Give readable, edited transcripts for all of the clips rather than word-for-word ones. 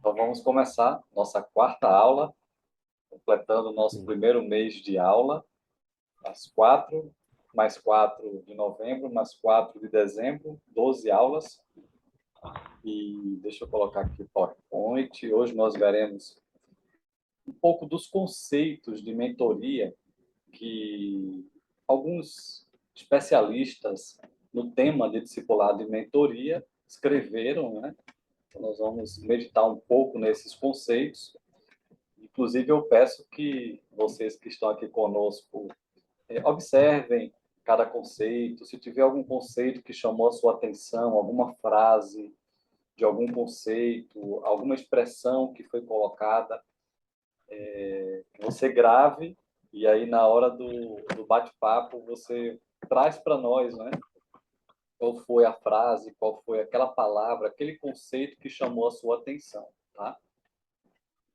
Então, vamos começar nossa quarta aula, completando o nosso primeiro mês de aula, as 4, mais 4 de novembro, mais 4 de dezembro, 12 aulas. E deixa eu colocar aqui o PowerPoint. Hoje nós veremos um pouco dos conceitos de mentoria que alguns especialistas no tema de discipulado e mentoria escreveram, né? Então, nós vamos meditar um pouco nesses conceitos. Inclusive, eu peço que vocês que estão aqui conosco observem cada conceito. Se tiver algum conceito que chamou a sua atenção, alguma frase de algum conceito, alguma expressão que foi colocada, que você grave e aí na hora do bate-papo você traz para nós, né? Qual foi a frase, qual foi aquela palavra, aquele conceito que chamou a sua atenção, tá?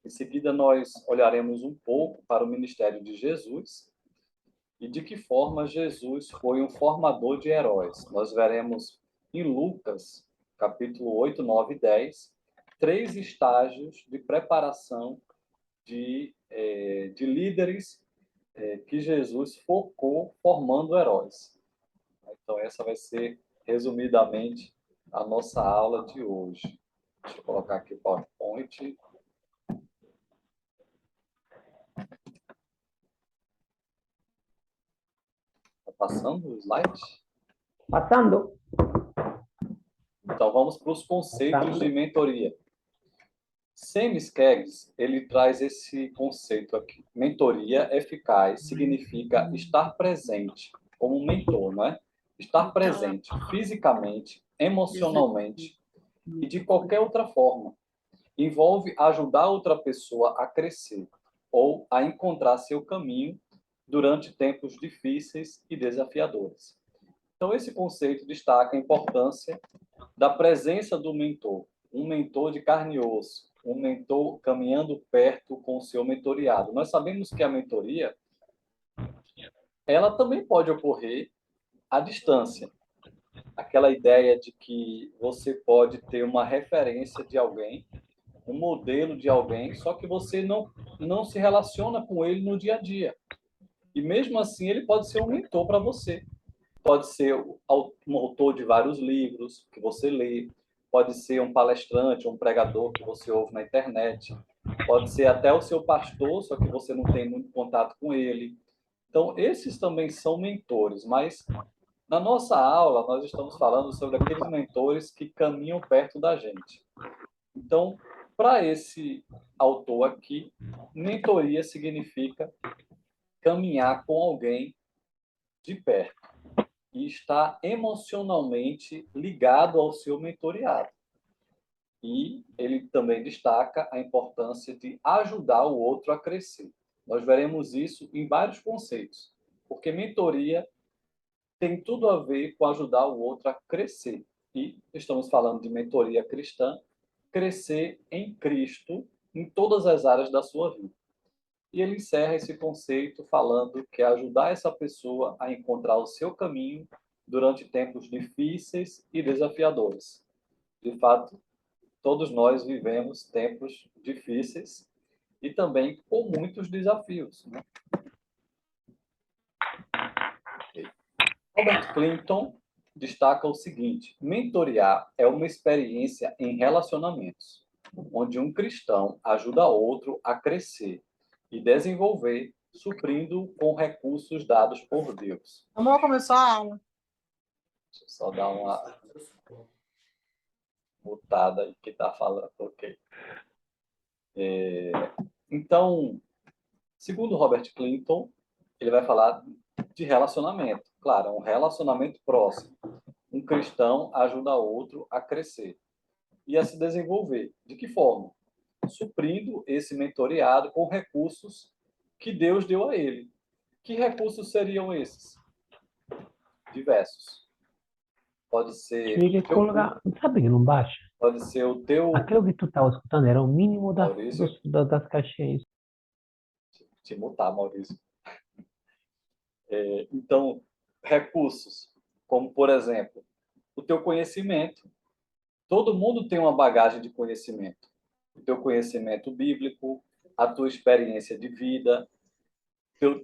Em seguida, nós olharemos um pouco para o ministério de Jesus e de que forma Jesus foi um formador de heróis. Nós veremos em Lucas, capítulo 8, 9 e 10, 3 estágios de preparação de líderes que Jesus focou formando heróis. Então, essa vai ser, resumidamente, a nossa aula de hoje. Deixa eu colocar aqui o PowerPoint. Está passando o slide? Passando. Então, vamos para os conceitos de mentoria. Sam Skaggs, ele traz esse conceito aqui. Mentoria eficaz significa estar presente como um mentor, não é? Estar presente fisicamente, emocionalmente e de qualquer outra forma. Envolve ajudar outra pessoa a crescer ou a encontrar seu caminho durante tempos difíceis e desafiadores. Então, esse conceito destaca a importância da presença do mentor, um mentor de carne e osso, um mentor caminhando perto com o seu mentoriado. Nós sabemos que a mentoria, ela também pode ocorrer à distância. Aquela ideia de que você pode ter uma referência de alguém, um modelo de alguém, só que você não se relaciona com ele no dia a dia. E mesmo assim, ele pode ser um mentor para você. Pode ser um autor de vários livros que você lê, pode ser um palestrante, um pregador que você ouve na internet, pode ser até o seu pastor, só que você não tem muito contato com ele. Então, esses também são mentores, mas na nossa aula nós estamos falando sobre aqueles mentores que caminham perto da gente. Então, para esse autor aqui, mentoria significa caminhar com alguém de perto e estar emocionalmente ligado ao seu mentoriado. E ele também destaca a importância de ajudar o outro a crescer. Nós veremos isso em vários conceitos, porque mentoria tem tudo a ver com ajudar o outro a crescer. E estamos falando de mentoria cristã, crescer em Cristo em todas as áreas da sua vida. E ele encerra esse conceito falando que é ajudar essa pessoa a encontrar o seu caminho durante tempos difíceis e desafiadores. De fato, todos nós vivemos tempos difíceis e também com muitos desafios, né? Okay. Robert Clinton destaca o seguinte: mentorear é uma experiência em relacionamentos, onde um cristão ajuda outro a crescer e desenvolver, suprindo com recursos dados por Deus. Vamos começar a aula. Deixa eu só dar uma mutada aí que está falando. Ok. Então, segundo Robert Clinton, ele vai falar de relacionamento. Claro, um relacionamento próximo. Um cristão ajuda outro a crescer e a se desenvolver. De que forma? Suprindo esse mentoreado com recursos que Deus deu a ele. Que recursos seriam esses? Diversos. Pode ser Tinha que colocar. Sabe que não baixa? pode ser o teu Aquilo que tu estava escutando era o mínimo Maurício, das caixinhas. te mutar, Maurício. Então, recursos, como por exemplo, o teu conhecimento. Todo mundo tem uma bagagem de conhecimento. o teu conhecimento bíblico, a tua experiência de vida,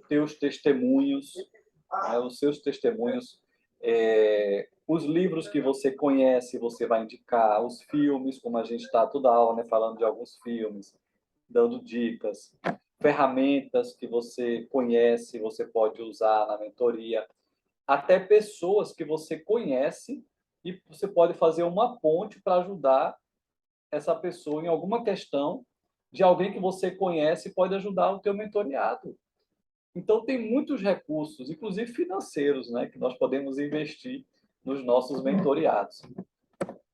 teus testemunhos, né, os seus testemunhos, os livros que você conhece, você vai indicar, os filmes, como a gente está toda aula, né, falando de alguns filmes, dando dicas, ferramentas que você conhece, você pode usar na mentoria, até pessoas que você conhece e você pode fazer uma ponte para ajudar essa pessoa em alguma questão de alguém que você conhece e pode ajudar o teu mentoreado. Então, tem muitos recursos, inclusive financeiros, né, que nós podemos investir nos nossos mentoreados.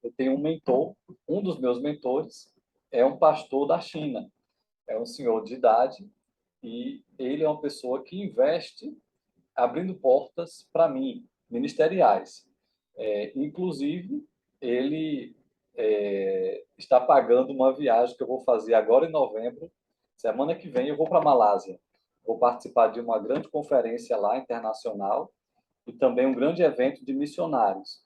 Eu tenho um mentor, um dos meus mentores é um pastor da China, é um senhor de idade, e ele é uma pessoa que investe abrindo portas para mim, ministeriais. Inclusive, ele está pagando uma viagem que eu vou fazer agora em novembro. Semana que vem eu vou para a Malásia. Vou participar de uma grande conferência lá, internacional, e também um grande evento de missionários.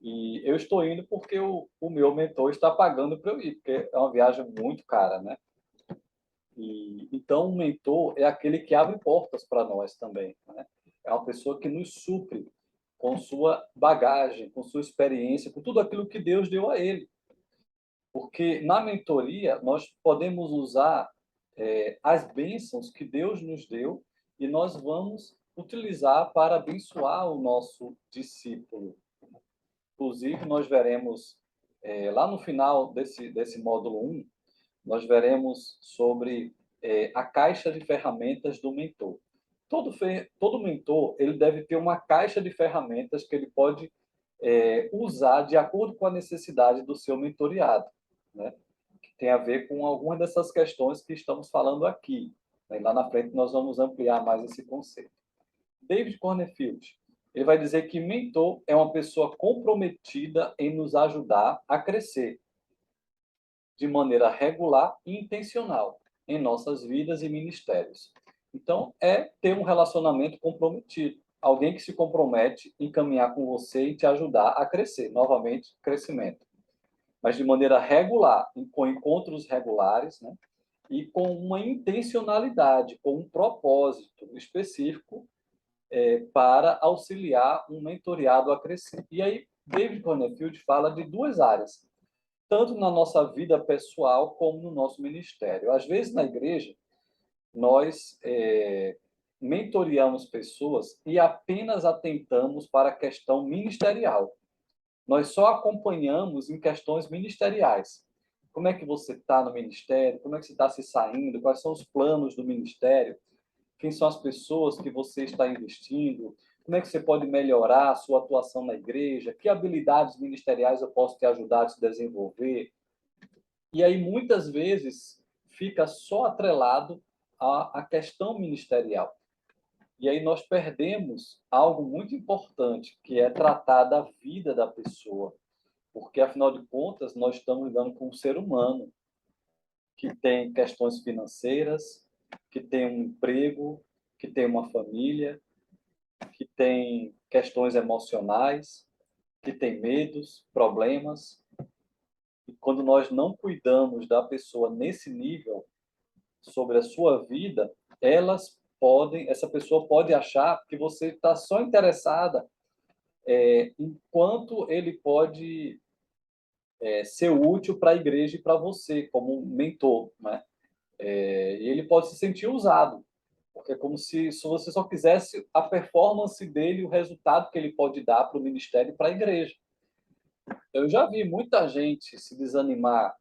E eu estou indo porque o meu mentor está pagando para eu ir, porque é uma viagem muito cara, né? Então, o mentor é aquele que abre portas para nós também, né? É uma pessoa que nos supre com sua bagagem, com sua experiência, com tudo aquilo que Deus deu a ele. Porque na mentoria nós podemos usar as bênçãos que Deus nos deu e nós vamos utilizar para abençoar o nosso discípulo. Inclusive, nós veremos lá no final desse módulo 1, nós veremos sobre a caixa de ferramentas do mentor. Todo mentor ele deve ter uma caixa de ferramentas que ele pode usar de acordo com a necessidade do seu mentoreado, né? Que tem a ver com algumas dessas questões que estamos falando aqui, né? Lá na frente nós vamos ampliar mais esse conceito. David Cornfield, ele vai dizer que mentor é uma pessoa comprometida em nos ajudar a crescer de maneira regular e intencional em nossas vidas e ministérios. Então, é ter um relacionamento comprometido. Alguém que se compromete em caminhar com você e te ajudar a crescer. Novamente, crescimento. Mas de maneira regular, com encontros regulares, né? E com uma intencionalidade, com um propósito específico para auxiliar um mentoreado a crescer. E aí, David Cornfield fala de duas áreas, tanto na nossa vida pessoal como no nosso ministério. Às vezes, na igreja, nós mentoreamos pessoas e apenas atentamos para a questão ministerial. Nós só acompanhamos em questões ministeriais. Como é que você está no ministério? Como é que você está se saindo? Quais são os planos do ministério? Quem são as pessoas que você está investindo? Como é que você pode melhorar a sua atuação na igreja? Que habilidades ministeriais eu posso te ajudar a se desenvolver? E aí, muitas vezes, fica só atrelado à questão ministerial. E aí nós perdemos algo muito importante, que é tratar da vida da pessoa. Porque, afinal de contas, nós estamos lidando com um ser humano que tem questões financeiras, que tem um emprego, que tem uma família, que tem questões emocionais, que tem medos, problemas. E quando nós não cuidamos da pessoa nesse nível, sobre a sua vida, essa pessoa pode achar que você está só interessada em quanto ele pode ser útil para a igreja e para você, como um mentor, né? E ele pode se sentir usado, porque é como se você só quisesse a performance dele, o resultado que ele pode dar para o ministério e para a igreja. Eu já vi muita gente se desanimar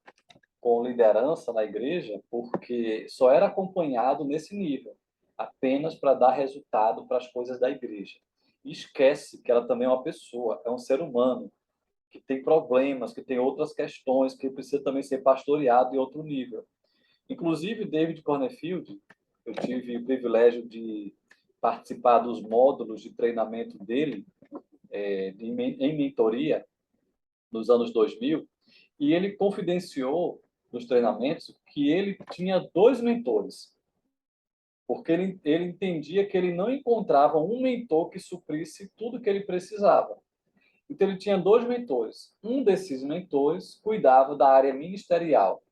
com liderança na igreja porque só era acompanhado nesse nível, apenas para dar resultado para as coisas da igreja. E esquece que ela também é uma pessoa, é um ser humano, que tem problemas, que tem outras questões, que precisa também ser pastoreado em outro nível. Inclusive, David Cornfield, eu tive o privilégio de participar dos módulos de treinamento dele em mentoria nos anos 2000, e ele confidenciou nos treinamentos que ele tinha dois mentores, porque ele entendia que ele não encontrava um mentor que suprisse tudo que ele precisava. Então, ele tinha dois mentores. Um desses mentores cuidava da área ministerial.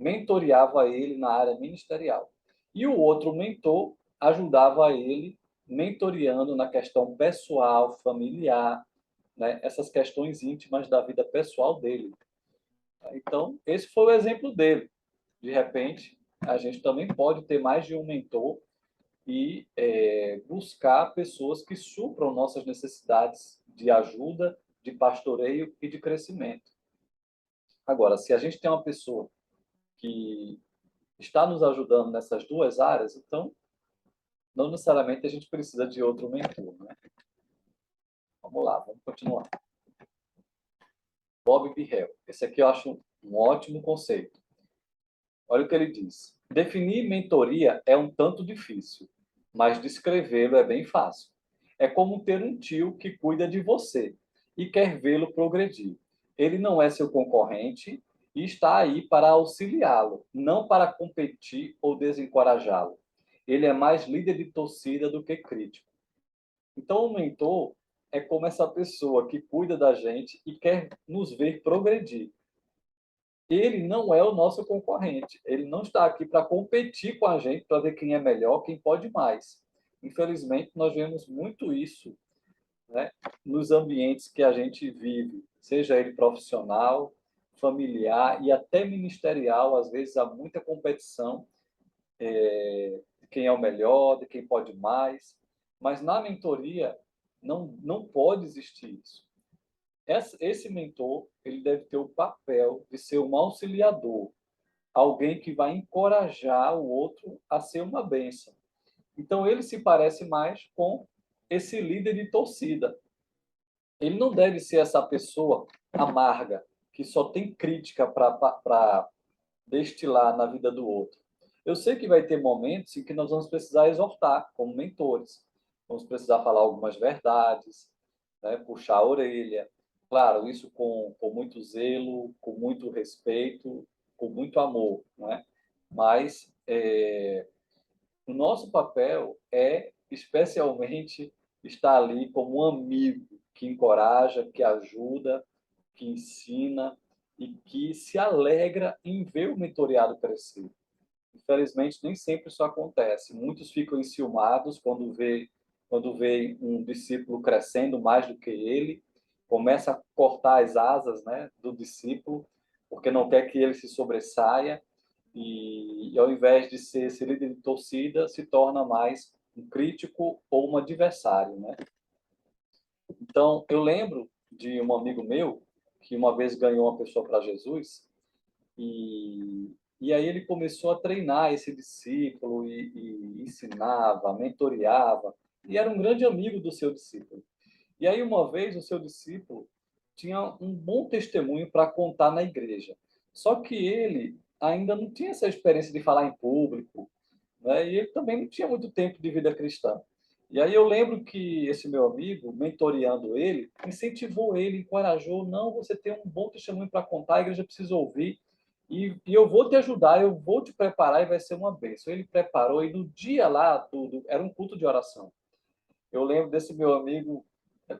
mentoreava ele na área ministerial. E o outro mentor ajudava ele mentoreando na questão pessoal, familiar, né? Essas questões íntimas da vida pessoal dele. Então, esse foi o exemplo dele. De repente, a gente também pode ter mais de um mentor e buscar pessoas que supram nossas necessidades de ajuda, de pastoreio e de crescimento. Agora, se a gente tem uma pessoa que está nos ajudando nessas duas áreas, então, não necessariamente a gente precisa de outro mentor, né? Vamos lá, vamos continuar. Bob Birrell. Esse aqui eu acho um ótimo conceito. Olha o que ele diz. Definir mentoria é um tanto difícil, mas descrevê-lo é bem fácil. É como ter um tio que cuida de você e quer vê-lo progredir. Ele não é seu concorrente e está aí para auxiliá-lo, não para competir ou desencorajá-lo. Ele é mais líder de torcida do que crítico. Então, o mentor é como essa pessoa que cuida da gente e quer nos ver progredir. Ele não é o nosso concorrente. Ele não está aqui para competir com a gente, para ver quem é melhor, quem pode mais. Infelizmente, nós vemos muito isso, né, nos ambientes que a gente vive, seja ele profissional, familiar e até ministerial. Às vezes há muita competição de quem é o melhor, de quem pode mais. Mas na mentoria não pode existir isso. Esse mentor, ele deve ter o papel de ser um auxiliador, alguém que vai encorajar o outro a ser uma bênção. Então, ele se parece mais com esse líder de torcida. Ele não deve ser essa pessoa amarga, que só tem crítica para destilar na vida do outro. Eu sei que vai ter momentos em que nós vamos precisar exortar, como mentores. Vamos precisar falar algumas verdades, né? Puxar a orelha. Claro, isso com muito zelo, com muito respeito, com muito amor, né? Mas o nosso papel é, especialmente, estar ali como um amigo que encoraja, que ajuda, que ensina e que se alegra em ver o mentoreado crescer. Infelizmente, nem sempre isso acontece. Muitos ficam enciumados quando vê um discípulo crescendo mais do que ele, começa a cortar as asas, né, do discípulo, porque não quer que ele se sobressaia e ao invés de ser esse líder de torcida, se torna mais um crítico ou um adversário, né? Então, eu lembro de um amigo meu que uma vez ganhou uma pessoa para Jesus e aí ele começou a treinar esse discípulo e ensinava, mentoreava, e era um grande amigo do seu discípulo. E aí, uma vez, o seu discípulo tinha um bom testemunho para contar na igreja. Só que ele ainda não tinha essa experiência de falar em público, né? E ele também não tinha muito tempo de vida cristã. E aí eu lembro que esse meu amigo, mentoreando ele, incentivou ele, encorajou, não, você tem um bom testemunho para contar, a igreja precisa ouvir, e eu vou te ajudar, eu vou te preparar e vai ser uma bênção. Ele preparou e no dia lá, tudo, era um culto de oração. Eu lembro desse meu amigo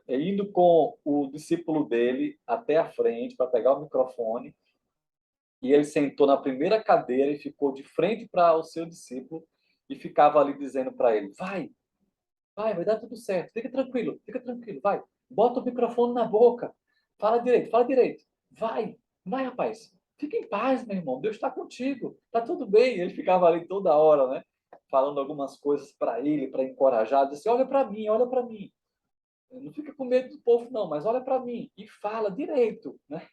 indo com o discípulo dele até a frente para pegar o microfone, e ele sentou na primeira cadeira e ficou de frente para o seu discípulo e ficava ali dizendo para ele: vai dar tudo certo, fica tranquilo, vai, bota o microfone na boca, fala direito, vai, rapaz, fica em paz, meu irmão, Deus está contigo, tá tudo bem. Ele ficava ali toda hora, né, falando algumas coisas para ele, para encorajar, disse: olha para mim, não fica com medo do povo não, mas olha para mim e fala direito, né?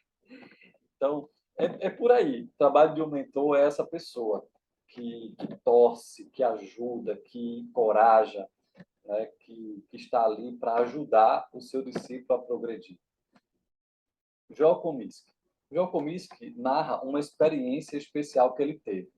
Então, é por aí. O trabalho de um mentor é essa pessoa que torce, que ajuda, que encoraja, né? Que está ali para ajudar o seu discípulo a progredir. Joel Comiskey. Joel Comiskey narra uma experiência especial que ele teve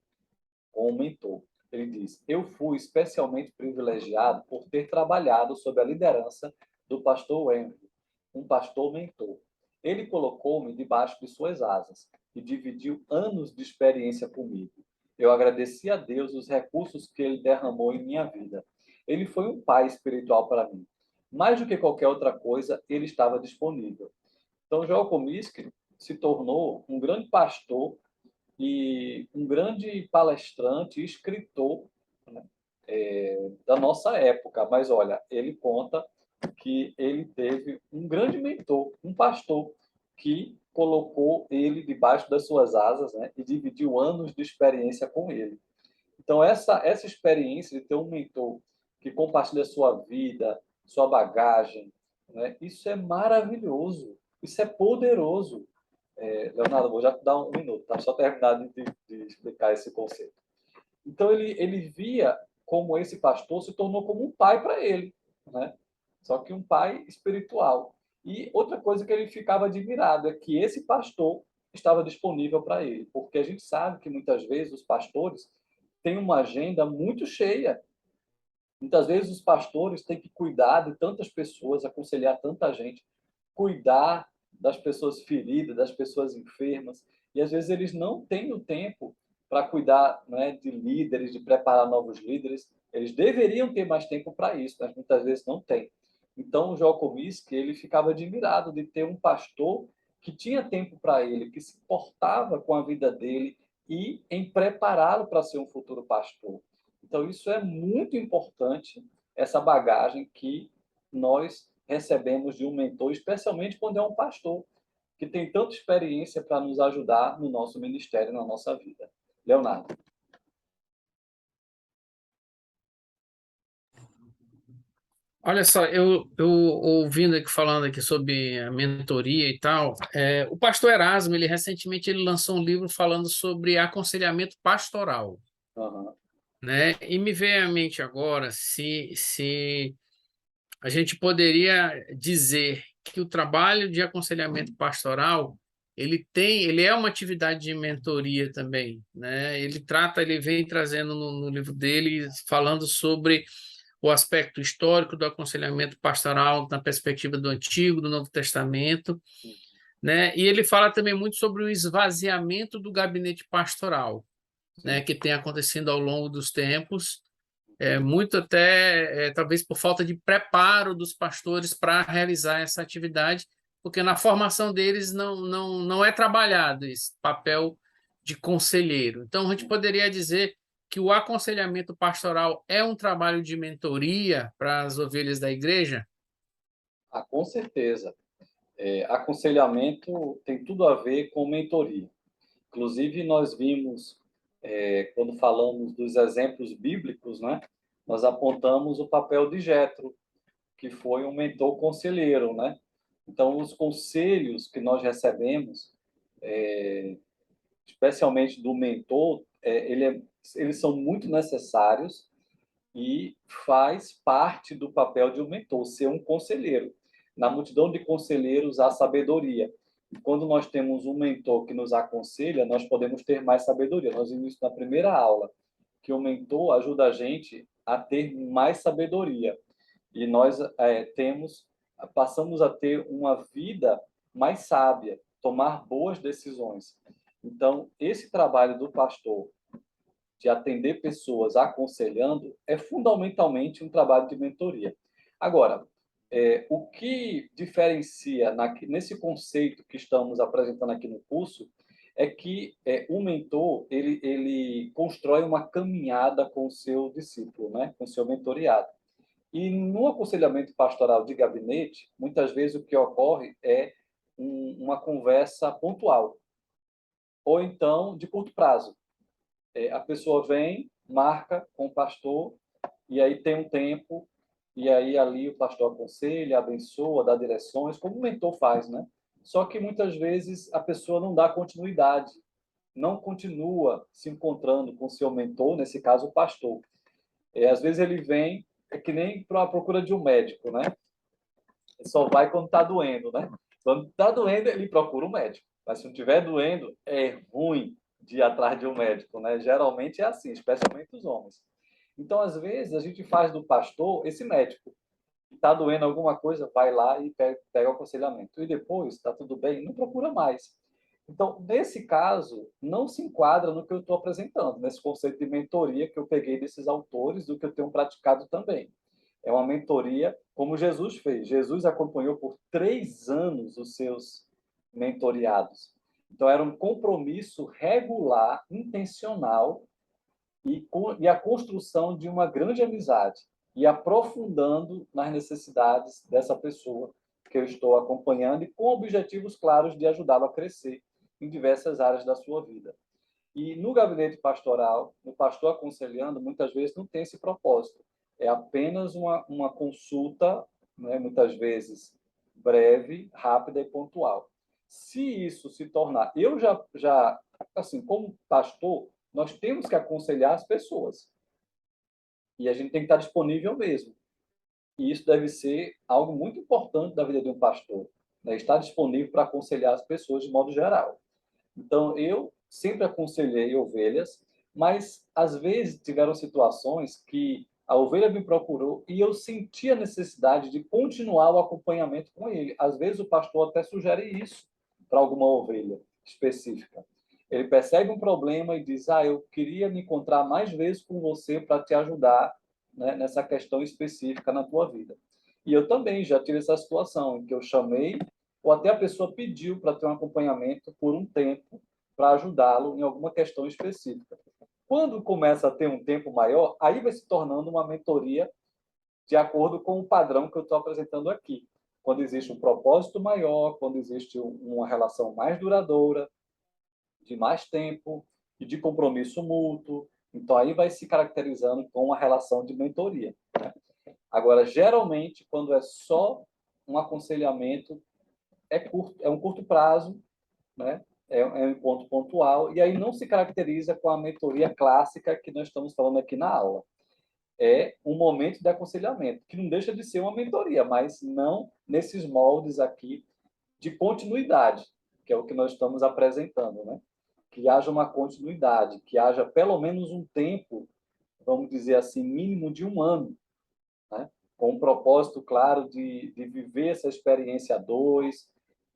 com um mentor. Ele diz: eu fui especialmente privilegiado por ter trabalhado sob a liderança do pastor Henry, um pastor mentor. Ele colocou-me debaixo de suas asas e dividiu anos de experiência comigo. Eu agradeci a Deus os recursos que ele derramou em minha vida. Ele foi um pai espiritual para mim. Mais do que qualquer outra coisa, ele estava disponível. Então, Joel Comiskey se tornou um grande pastor e um grande palestrante e escritor, né, da nossa época. Mas, olha, ele conta que ele teve um grande mentor, um pastor, que colocou ele debaixo das suas asas, né, e dividiu anos de experiência com ele. Então, essa experiência de ter um mentor que compartilha sua vida, sua bagagem, né, isso é maravilhoso, isso é poderoso. Leonardo, vou já te dar um minuto, tá? Só terminar de explicar esse conceito. Então, ele via como esse pastor se tornou como um pai para ele, né? Só que um pai espiritual. E outra coisa que ele ficava admirado é que esse pastor estava disponível para ele, porque a gente sabe que muitas vezes os pastores têm uma agenda muito cheia. Muitas vezes os pastores têm que cuidar de tantas pessoas, aconselhar tanta gente, cuidar das pessoas feridas, das pessoas enfermas, e às vezes eles não têm o tempo para cuidar, né, de líderes, de preparar novos líderes. Eles deveriam ter mais tempo para isso, mas muitas vezes não têm. Então, o João Comiskey, ele ficava admirado de ter um pastor que tinha tempo para ele, que se importava com a vida dele e em prepará-lo para ser um futuro pastor. Então, isso é muito importante, essa bagagem que nós recebemos de um mentor, especialmente quando é um pastor, que tem tanta experiência para nos ajudar no nosso ministério, na nossa vida. Leonardo. Olha só, eu ouvindo aqui falando aqui sobre a mentoria e tal, o pastor Erasmo, ele recentemente ele lançou um livro falando sobre aconselhamento pastoral, Uhum. né? E me veio à mente agora se a gente poderia dizer que o trabalho de aconselhamento pastoral ele é uma atividade de mentoria também, né? Ele vem trazendo no livro dele falando sobre o aspecto histórico do aconselhamento pastoral na perspectiva do Antigo, do Novo Testamento, né? E ele fala também muito sobre o esvaziamento do gabinete pastoral, né, que tem acontecido ao longo dos tempos, muito até talvez por falta de preparo dos pastores para realizar essa atividade, porque na formação deles não é trabalhado esse papel de conselheiro. Então, a gente poderia dizer que o aconselhamento pastoral é um trabalho de mentoria para as ovelhas da igreja? Ah, com certeza. Aconselhamento tem tudo a ver com mentoria. Inclusive, nós vimos, quando falamos dos exemplos bíblicos, né, nós apontamos o papel de Jetro, que foi um mentor conselheiro, né? Então, os conselhos que nós recebemos, especialmente do mentor, eles são muito necessários e faz parte do papel de um mentor, ser um conselheiro. Na multidão de conselheiros há sabedoria. E quando nós temos um mentor que nos aconselha, nós podemos ter mais sabedoria. Nós vimos isso na primeira aula, que o mentor ajuda a gente a ter mais sabedoria. E nós passamos a ter uma vida mais sábia, tomar boas decisões. Então, esse trabalho do pastor de atender pessoas aconselhando é fundamentalmente um trabalho de mentoria. Agora, o que diferencia nesse conceito que estamos apresentando aqui no curso é que o mentor ele constrói uma caminhada com o seu discípulo, né, com o seu mentoriado. E no aconselhamento pastoral de gabinete, muitas vezes o que ocorre é uma conversa pontual, ou então de curto prazo. A pessoa vem, marca com o pastor, e aí tem um tempo, e aí ali o pastor aconselha, abençoa, dá direções, como o mentor faz, né? Só que muitas vezes a pessoa não dá continuidade, não continua se encontrando com o seu mentor, nesse caso o pastor. Às vezes ele vem, é que nem para a procura de um médico, né? Ele só vai quando está doendo, né? Quando está doendo, ele procura um médico. Mas se não estiver doendo, é ruim de ir atrás de um médico, né? Geralmente é assim, especialmente os homens. Então, às vezes, a gente faz do pastor esse médico. Está doendo alguma coisa, vai lá e pega o aconselhamento. E depois, está tudo bem, não procura mais. Então, nesse caso, não se enquadra no que eu estou apresentando, nesse conceito de mentoria que eu peguei desses autores, do que eu tenho praticado também. É uma mentoria como Jesus fez. Jesus acompanhou por 3 anos os seus mentoriados. Então, era um compromisso regular, intencional, e a construção de uma grande amizade, e aprofundando nas necessidades dessa pessoa que eu estou acompanhando, e com objetivos claros de ajudá-lo a crescer em diversas áreas da sua vida. E no gabinete pastoral, o pastor aconselhando, muitas vezes não tem esse propósito. É apenas uma consulta, né, muitas vezes breve, rápida e pontual. Se isso se tornar... Eu já, assim, como pastor, nós temos que aconselhar as pessoas. E a gente tem que estar disponível mesmo. E isso deve ser algo muito importante da vida de um pastor, né? Estar disponível para aconselhar as pessoas de modo geral. Então, eu sempre aconselhei ovelhas, mas às vezes tiveram situações que a ovelha me procurou e eu senti a necessidade de continuar o acompanhamento com ele. Às vezes o pastor até sugere isso para alguma ovelha específica. Ele percebe um problema e diz: eu queria me encontrar mais vezes com você para te ajudar, né, nessa questão específica na tua vida. E eu também já tive essa situação em que eu chamei, ou até a pessoa pediu para ter um acompanhamento por um tempo, para ajudá-lo em alguma questão específica. Quando começa a ter um tempo maior, aí vai se tornando uma mentoria de acordo com o padrão que eu estou apresentando aqui. Quando existe um propósito maior, quando existe uma relação mais duradoura, de mais tempo e de compromisso mútuo, então aí vai se caracterizando com uma relação de mentoria, né? Agora, geralmente, quando é só um aconselhamento, é um curto prazo, né? É um encontro pontual, e aí não se caracteriza com a mentoria clássica que nós estamos falando aqui na aula. É um momento de aconselhamento, que não deixa de ser uma mentoria, mas não nesses moldes aqui de continuidade, que é o que nós estamos apresentando, né? Que haja uma continuidade, que haja pelo menos um tempo, vamos dizer assim, mínimo de um ano, né? Com um propósito claro de viver essa experiência a dois,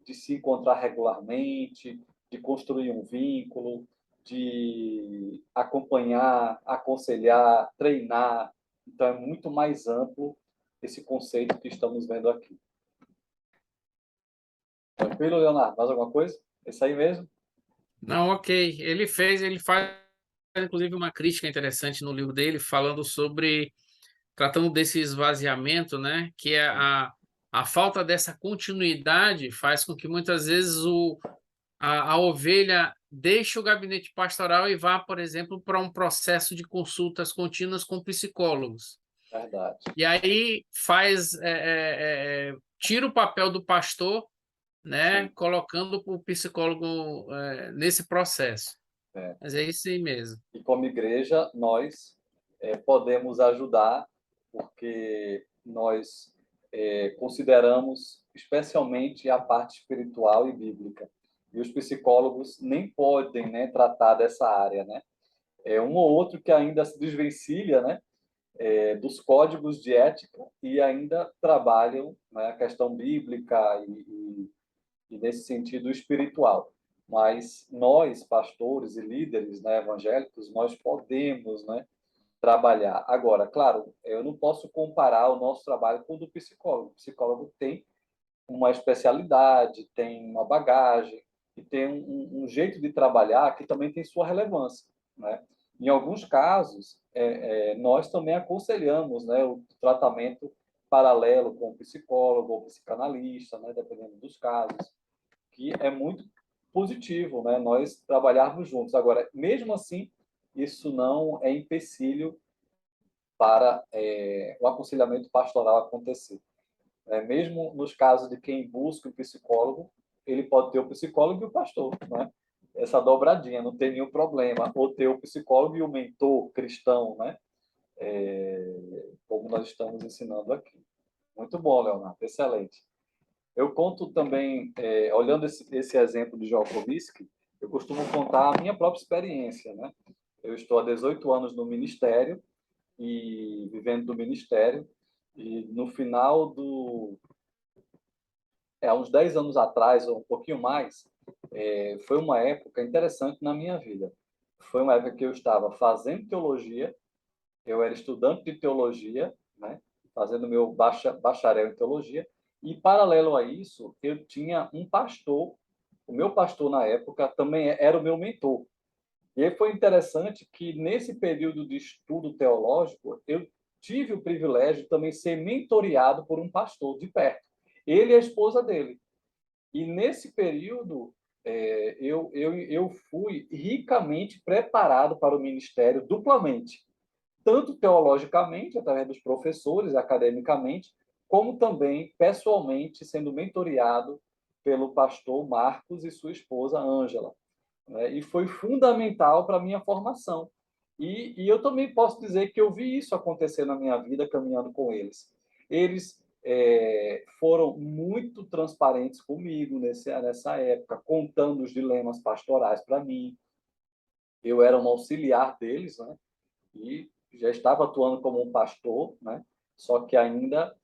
de se encontrar regularmente, de construir um vínculo, de acompanhar, aconselhar, treinar. Então, é muito mais amplo esse conceito que estamos vendo aqui. Tranquilo, Leonardo? Mais alguma coisa? É isso aí mesmo? Não, ok. Ele faz, inclusive, uma crítica interessante no livro dele, falando sobre, tratando desse esvaziamento, né? Que é a falta dessa continuidade faz com que muitas vezes a ovelha deixe o gabinete pastoral e vá, por exemplo, para um processo de consultas contínuas com psicólogos. Verdade. E aí tira o papel do pastor, né, Sim. colocando o psicólogo nesse processo. É. Mas é isso aí mesmo. E como igreja, nós podemos ajudar, porque nós consideramos especialmente a parte espiritual e bíblica. E os psicólogos nem podem, né, tratar dessa área, né? É um ou outro que ainda se desvencilha, né, dos códigos de ética e ainda trabalham, né, a questão bíblica e nesse sentido espiritual. Mas nós, pastores e líderes, né, evangélicos, nós podemos, né, trabalhar. Agora, claro, eu não posso comparar o nosso trabalho com o do psicólogo. O psicólogo tem uma especialidade, tem uma bagagem e tem um jeito de trabalhar que também tem sua relevância, né? Em alguns casos, nós também aconselhamos, né, o tratamento paralelo com o psicólogo ou psicanalista, né, dependendo dos casos, que é muito positivo, né, nós trabalharmos juntos. Agora, mesmo assim, isso não é empecilho para o aconselhamento pastoral acontecer. Mesmo nos casos de quem busca o psicólogo, ele pode ter o psicólogo e o pastor, né? Essa dobradinha, não tem nenhum problema. Ou ter o psicólogo e o mentor cristão, né? Como nós estamos ensinando aqui. Muito bom, Leonardo, excelente. Eu conto também, olhando esse exemplo de Jokovic, eu costumo contar a minha própria experiência, né? Eu estou há 18 anos no ministério e vivendo do ministério, e no final há uns 10 anos atrás, ou um pouquinho mais, foi uma época interessante na minha vida. Foi uma época que eu estava fazendo teologia, eu era estudante de teologia, né, fazendo meu bacharel em teologia, e paralelo a isso, eu tinha um pastor o meu pastor na época também era o meu mentor. E aí foi interessante que, nesse período de estudo teológico, eu tive o privilégio de também ser mentoreado por um pastor de perto. Ele e a esposa dele. E, nesse período, eu fui ricamente preparado para o ministério duplamente, tanto teologicamente, através dos professores, academicamente, como também pessoalmente, sendo mentoreado pelo pastor Marcos e sua esposa Ângela, né? E foi fundamental para a minha formação. E eu também posso dizer que eu vi isso acontecer na minha vida caminhando com eles. Eles foram muito transparentes comigo nessa época, contando os dilemas pastorais para mim. Eu era um auxiliar deles, né? E já estava atuando como um pastor, né? Só que ainda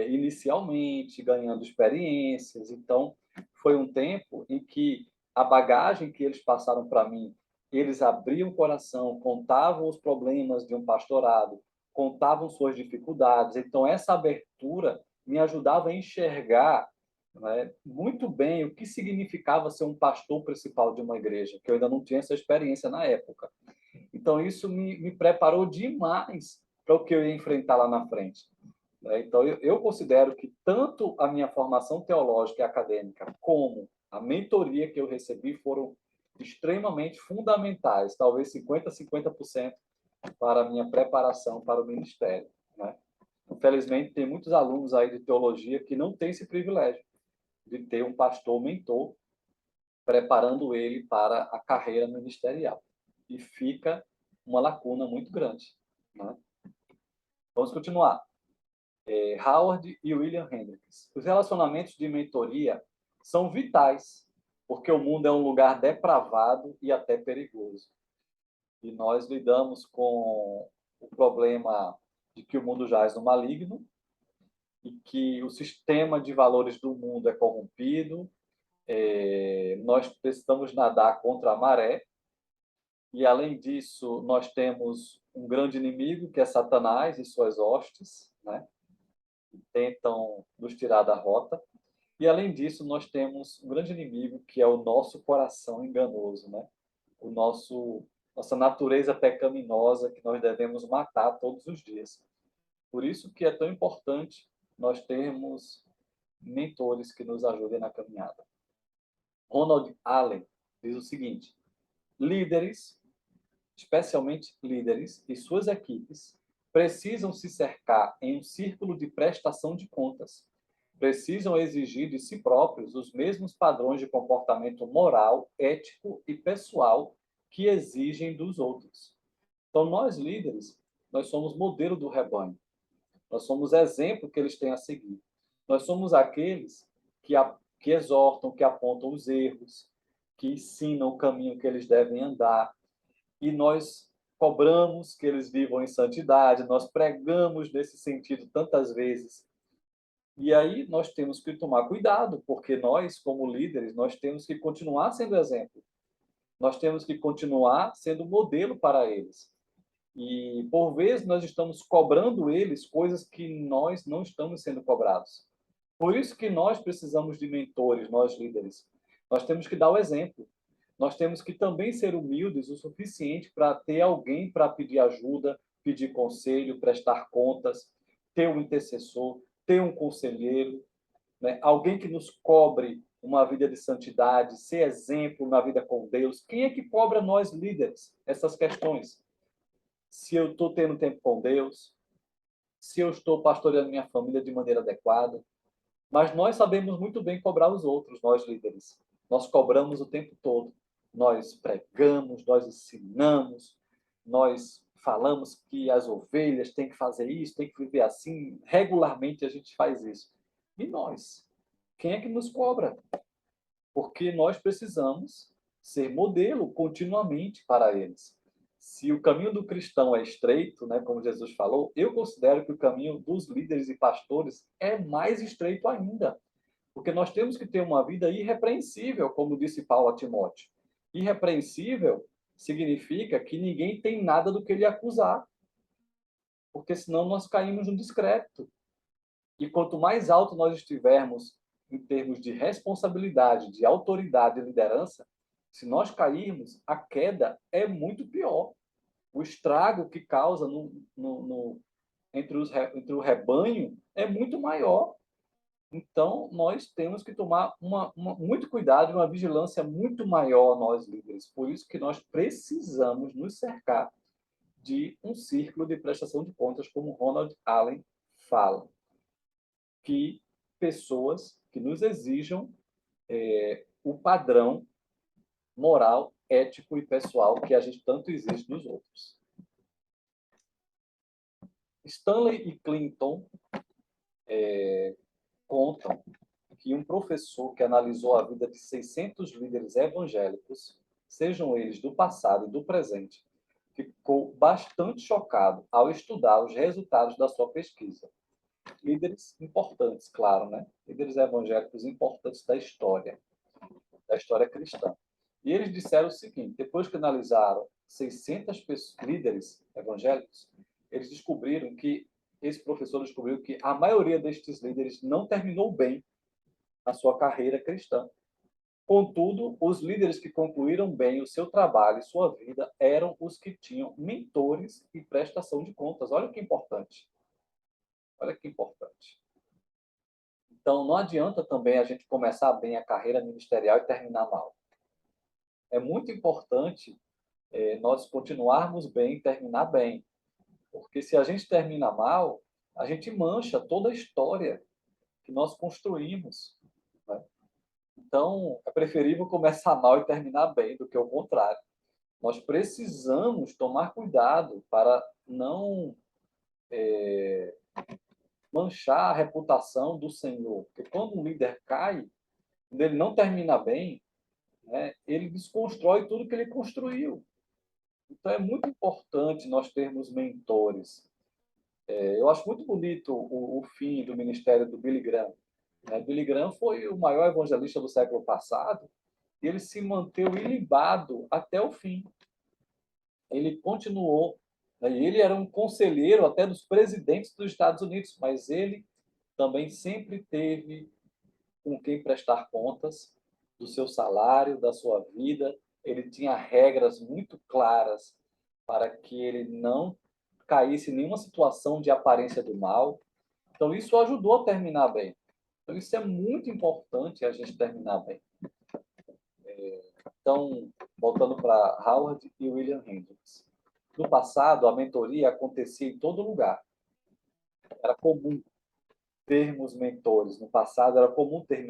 inicialmente ganhando experiências. Então, foi um tempo em que a bagagem que eles passaram para mim, eles abriam o coração, contavam os problemas de um pastorado, contavam suas dificuldades. Então, essa abertura me ajudava a enxergar, né, muito bem o que significava ser um pastor principal de uma igreja, que eu ainda não tinha essa experiência na época. Então, isso me preparou demais para o que eu ia enfrentar lá na frente. Então, eu considero que tanto a minha formação teológica e acadêmica, como a mentoria que eu recebi, foram extremamente fundamentais, talvez 50% para a minha preparação para o ministério, né? Infelizmente, tem muitos alunos aí de teologia que não têm esse privilégio de ter um pastor mentor preparando ele para a carreira ministerial. E fica uma lacuna muito grande, né? Vamos continuar. Howard e William Hendricks. Os relacionamentos de mentoria são vitais, porque o mundo é um lugar depravado e até perigoso. E nós lidamos com o problema de que o mundo jaz no maligno e que o sistema de valores do mundo é corrompido. Nós precisamos nadar contra a maré. E, além disso, nós temos um grande inimigo, que é Satanás e suas hostes, né? Tentam nos tirar da rota. E, além disso, nós temos um grande inimigo, que é o nosso coração enganoso, né? Nossa natureza pecaminosa, que nós devemos matar todos os dias. Por isso que é tão importante nós termos mentores que nos ajudem na caminhada. Ronald Allen diz o seguinte: líderes, especialmente líderes e suas equipes, precisam se cercar em um círculo de prestação de contas. Precisam exigir de si próprios os mesmos padrões de comportamento moral, ético e pessoal que exigem dos outros. Então, nós líderes, nós somos modelo do rebanho. Nós somos exemplo que eles têm a seguir. Nós somos aqueles que exortam, que apontam os erros, que ensinam o caminho que eles devem andar. E nós cobramos que eles vivam em santidade, nós pregamos nesse sentido tantas vezes. E aí nós temos que tomar cuidado, porque nós, como líderes, nós temos que continuar sendo exemplo. Nós temos que continuar sendo modelo para eles. E, por vezes, nós estamos cobrando eles coisas que nós não estamos sendo cobrados. Por isso que nós precisamos de mentores, nós líderes. Nós temos que dar o exemplo. Nós temos que também ser humildes o suficiente para ter alguém para pedir ajuda, pedir conselho, prestar contas, ter um intercessor, ter um conselheiro, né? Alguém que nos cobre uma vida de santidade, ser exemplo na vida com Deus. Quem é que cobra nós líderes essas questões? Se eu estou tendo tempo com Deus, se eu estou pastoreando minha família de maneira adequada. Mas nós sabemos muito bem cobrar os outros, nós líderes. Nós cobramos o tempo todo. Nós pregamos, nós ensinamos, nós falamos que as ovelhas têm que fazer isso, têm que viver assim. Regularmente a gente faz isso. E nós? Quem é que nos cobra? Porque nós precisamos ser modelo continuamente para eles. Se o caminho do cristão é estreito, né, como Jesus falou, eu considero que o caminho dos líderes e pastores é mais estreito ainda. Porque nós temos que ter uma vida irrepreensível, como disse Paulo a Timóteo. Irrepreensível significa que ninguém tem nada do que lhe acusar. Porque senão nós caímos no descrédito. E quanto mais alto nós estivermos em termos de responsabilidade, de autoridade e liderança, se nós cairmos, a queda é muito pior. O estrago que causa entre o rebanho é muito maior. Então, nós temos que tomar muito cuidado e uma vigilância muito maior, nós líderes. Por isso que nós precisamos nos cercar de um círculo de prestação de contas, como Ronald Allen fala, que pessoas que nos exijam o padrão moral, ético e pessoal que a gente tanto exige dos outros. Stanley e Clinton contam que um professor que analisou a vida de 600 líderes evangélicos, sejam eles do passado e do presente, ficou bastante chocado ao estudar os resultados da sua pesquisa. Líderes importantes, claro, né? Líderes evangélicos importantes da história cristã. E eles disseram o seguinte: depois que analisaram 600 líderes evangélicos, esse professor descobriu que a maioria destes líderes não terminou bem a sua carreira cristã. Contudo, os líderes que concluíram bem o seu trabalho e sua vida eram os que tinham mentores e prestação de contas. Olha que importante. Olha que importante. Então, não adianta também a gente começar bem a carreira ministerial e terminar mal. É muito importante nós continuarmos bem e terminar bem. Porque se a gente termina mal, a gente mancha toda a história que nós construímos, né? Então, é preferível começar mal e terminar bem do que o contrário. Nós precisamos tomar cuidado para não manchar a reputação do Senhor. Porque quando um líder cai, quando ele não termina bem, né, ele desconstrói tudo que ele construiu. Então, é muito importante nós termos mentores. Eu acho muito bonito o fim do ministério do Billy Graham. Billy Graham foi o maior evangelista do século passado e ele se manteve ilibado até o fim. Ele continuou, né? E ele era um conselheiro até dos presidentes dos Estados Unidos, mas ele também sempre teve com quem prestar contas do seu salário, da sua vida. Ele tinha regras muito claras para que ele não caísse em nenhuma situação de aparência do mal. Então, isso ajudou a terminar bem. Então, isso é muito importante, a gente terminar bem. Então, voltando para Howard e William Hendricks. No passado, a mentoria acontecia em todo lugar. Era comum termos mentores. No passado, era comum ter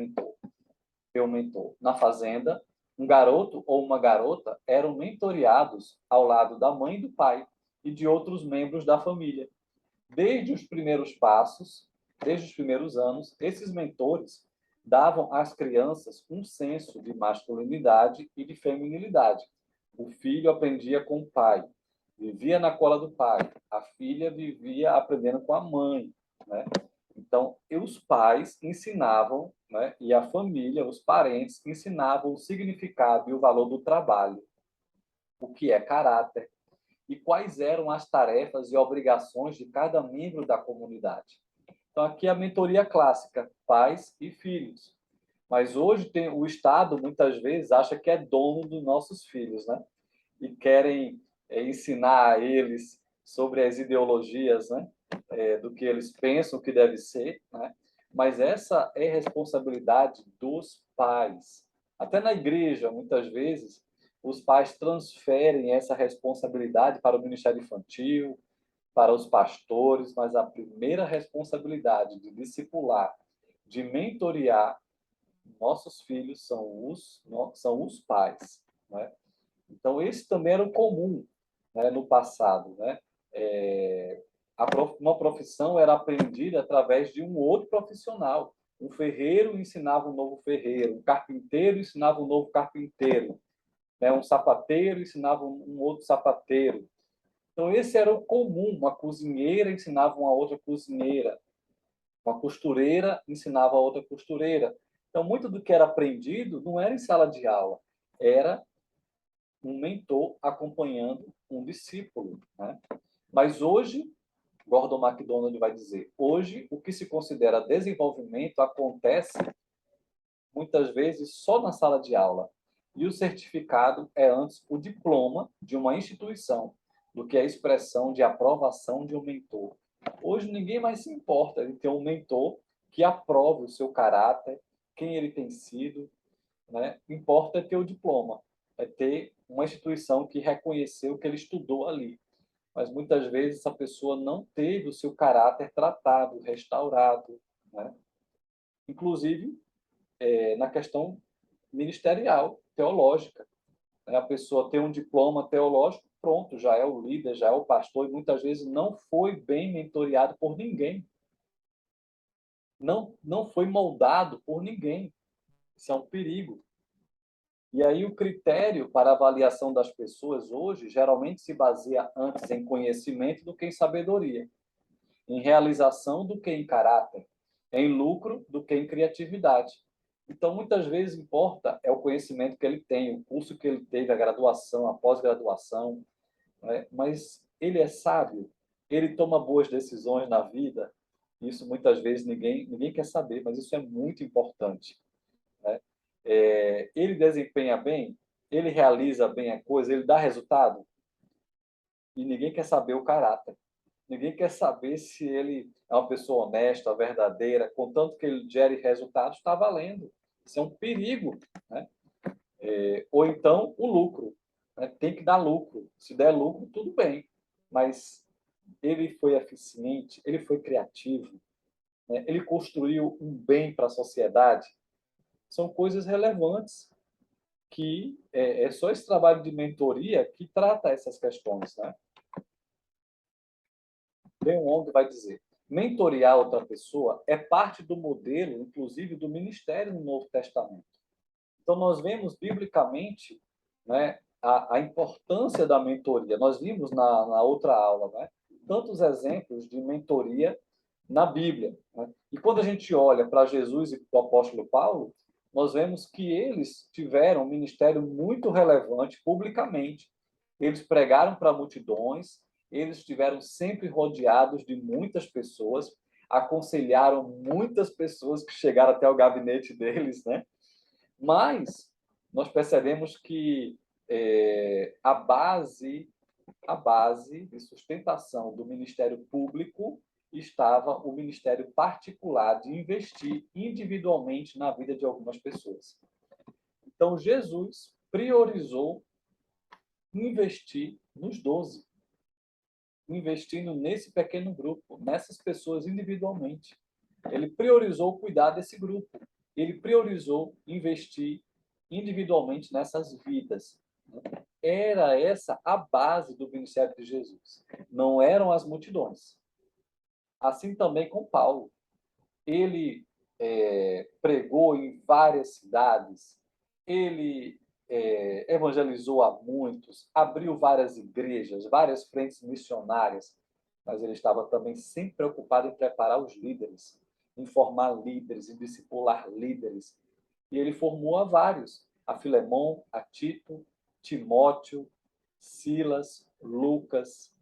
um mentor. Na fazenda, um garoto ou uma garota eram mentoreados ao lado da mãe e do pai e de outros membros da família. Desde os primeiros passos, desde os primeiros anos, esses mentores davam às crianças um senso de masculinidade e de feminilidade. O filho aprendia com o pai, vivia na cola do pai. A filha vivia aprendendo com a mãe, né? Então, os pais ensinavam, né? E a família, os parentes, ensinavam o significado e o valor do trabalho, o que é caráter, e quais eram as tarefas e obrigações de cada membro da comunidade. Então, aqui é a mentoria clássica, pais e filhos. Mas hoje o Estado, muitas vezes, acha que é dono dos nossos filhos, né? E querem ensinar a eles sobre as ideologias, né? Do que eles pensam que deve ser, né? Mas essa é responsabilidade dos pais. Até na igreja, muitas vezes, os pais transferem essa responsabilidade para o Ministério Infantil, para os pastores, mas a primeira responsabilidade de discipular, de mentorear nossos filhos são os pais, né? Então, esse também era o comum, né, no passado, né? Uma profissão era aprendida através de um outro profissional. Um ferreiro ensinava um novo ferreiro, um carpinteiro ensinava um novo carpinteiro, né? Um sapateiro ensinava um outro sapateiro. Então, esse era o comum. Uma cozinheira ensinava uma outra cozinheira. Uma costureira ensinava a outra costureira. Então, muito do que era aprendido não era em sala de aula, era um mentor acompanhando um discípulo, né? Mas hoje, Gordon MacDonald vai dizer, hoje o que se considera desenvolvimento acontece muitas vezes só na sala de aula. E o certificado é antes o diploma de uma instituição do que a expressão de aprovação de um mentor. Hoje ninguém mais se importa de ter um mentor que aprove o seu caráter, quem ele tem sido, né? Importa ter o diploma, é ter uma instituição que reconheceu que ele estudou ali. Mas muitas vezes essa pessoa não teve o seu caráter tratado, restaurado, né? Inclusive na questão ministerial, teológica, né? A pessoa tem um diploma teológico, pronto, já é o líder, já é o pastor, e muitas vezes não foi bem mentoreado por ninguém. Não foi moldado por ninguém. Isso é um perigo. E aí o critério para avaliação das pessoas hoje geralmente se baseia antes em conhecimento do que em sabedoria, em realização do que em caráter, em lucro do que em criatividade. Então, muitas vezes importa é o conhecimento que ele tem, o curso que ele teve, a graduação, a pós-graduação, né? Mas ele é sábio, ele toma boas decisões na vida. Isso muitas vezes ninguém quer saber, mas isso é muito importante, né? Ele desempenha bem, ele realiza bem a coisa, ele dá resultado, e ninguém quer saber o caráter. Ninguém quer saber se ele é uma pessoa honesta, verdadeira, contanto que ele gere resultados, está valendo. Isso é um perigo, né? Ou então o lucro, né? Tem que dar lucro. Se der lucro, tudo bem. Mas ele foi eficiente, ele foi criativo, né? Ele construiu um bem para a sociedade. São coisas relevantes que é só esse trabalho de mentoria que trata essas questões, né? Ben Wong vai dizer: mentorear outra pessoa é parte do modelo, inclusive, do ministério no Novo Testamento. Então, nós vemos biblicamente, né, a importância da mentoria. Nós vimos na outra aula, né, tantos exemplos de mentoria na Bíblia, né? E quando a gente olha para Jesus e para o apóstolo Paulo, nós vemos que eles tiveram um ministério muito relevante publicamente. Eles pregaram para multidões, eles estiveram sempre rodeados de muitas pessoas, aconselharam muitas pessoas que chegaram até o gabinete deles, né? Mas nós percebemos que a base de sustentação do ministério público estava o ministério particular de investir individualmente na vida de algumas pessoas. Então, Jesus priorizou investir nos 12, investindo nesse pequeno grupo, nessas pessoas individualmente. Ele priorizou cuidar desse grupo. Ele priorizou investir individualmente nessas vidas. Era essa a base do ministério de Jesus. Não eram as multidões. Assim também com Paulo. Ele pregou em várias cidades, ele evangelizou a muitos, abriu várias igrejas, várias frentes missionárias, mas ele estava também sempre preocupado em preparar os líderes, em formar líderes, em discipular líderes. E ele formou a vários, a Filemon, a Tito, Timóteo, Silas, Lucas,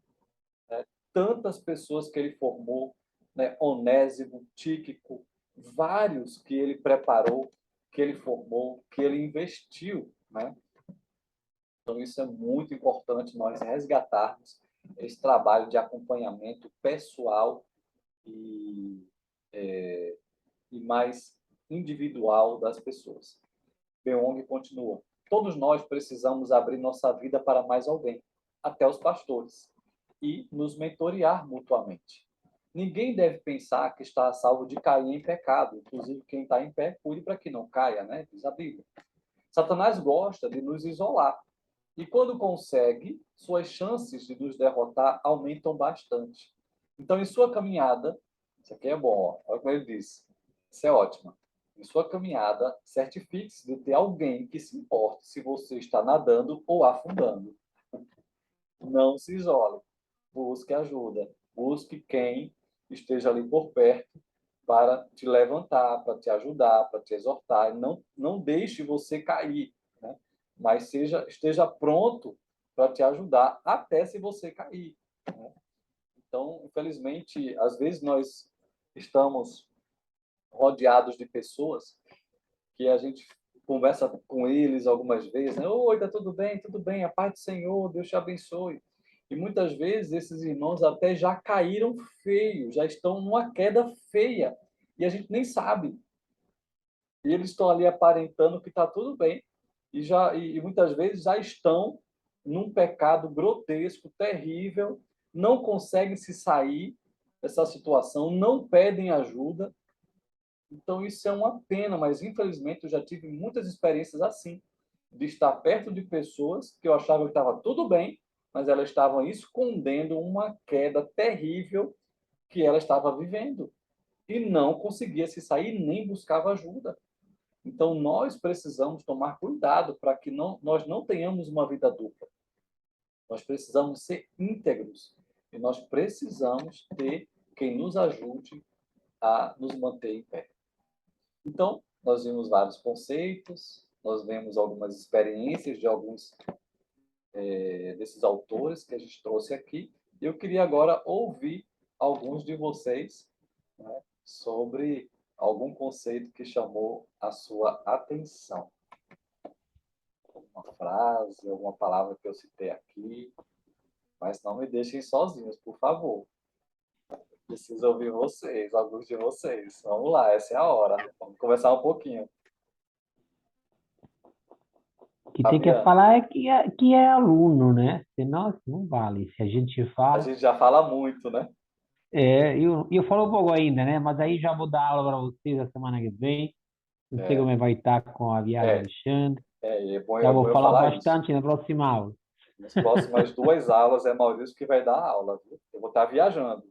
né? Tantas pessoas que ele formou, né? Onésimo, Tíquico, vários que ele preparou, que ele formou, que ele investiu, né? Então, isso é muito importante nós resgatarmos esse trabalho de acompanhamento pessoal e mais individual das pessoas. Beong continua: todos nós precisamos abrir nossa vida para mais alguém, até os pastores, e nos mentorear mutuamente. Ninguém deve pensar que está a salvo de cair em pecado. Inclusive, quem está em pé, cuide para que não caia, né? Diz a Bíblia. Satanás gosta de nos isolar. E quando consegue, suas chances de nos derrotar aumentam bastante. Então, em sua caminhada, isso aqui é bom, ó, olha como ele diz, isso é ótimo. Em sua caminhada, certifique-se de ter alguém que se importe se você está nadando ou afundando. Não se isole. Busque ajuda. Busque quem esteja ali por perto para te levantar, para te ajudar, para te exortar. Não deixe você cair, né? Mas esteja pronto para te ajudar até se você cair, né? Então, infelizmente, às vezes nós estamos rodeados de pessoas que a gente conversa com eles algumas vezes, né? Oi, tá tudo bem, a paz do Senhor, Deus te abençoe. E muitas vezes esses irmãos até já caíram feio, já estão numa queda feia, e a gente nem sabe. E eles estão ali aparentando que está tudo bem, e muitas vezes já estão num pecado grotesco, terrível, não conseguem se sair dessa situação, não pedem ajuda. Então, isso é uma pena, mas infelizmente eu já tive muitas experiências assim, de estar perto de pessoas que eu achava que estava tudo bem, mas elas estavam escondendo uma queda terrível que ela estava vivendo e não conseguia se sair nem buscava ajuda. Então, nós precisamos tomar cuidado para que nós não tenhamos uma vida dupla. Nós precisamos ser íntegros e nós precisamos ter quem nos ajude a nos manter em pé. Então, nós vimos vários conceitos, nós vemos algumas experiências de alguns desses autores que a gente trouxe aqui. Eu queria agora ouvir alguns de vocês, né, sobre algum conceito que chamou a sua atenção. Uma frase, alguma palavra que eu citei aqui, mas não me deixem sozinhos, por favor. Preciso ouvir vocês, alguns de vocês. Vamos lá, essa é a hora. Vamos conversar um pouquinho. Que tem que Fabiana, falar é que é aluno, né? Senão assim, não vale. Se a gente a fala. gente já fala muito, né? Eu falo um pouco ainda, né? Mas aí já vou dar aula para vocês a semana que vem. Não sei como É, vai estar com a viagem do é, Alexandre. é Já bom vou eu falar falar isso. bastante na próxima aula. Nas próximas 2 aulas é Maurício que vai dar a aula, viu? Eu vou estar viajando.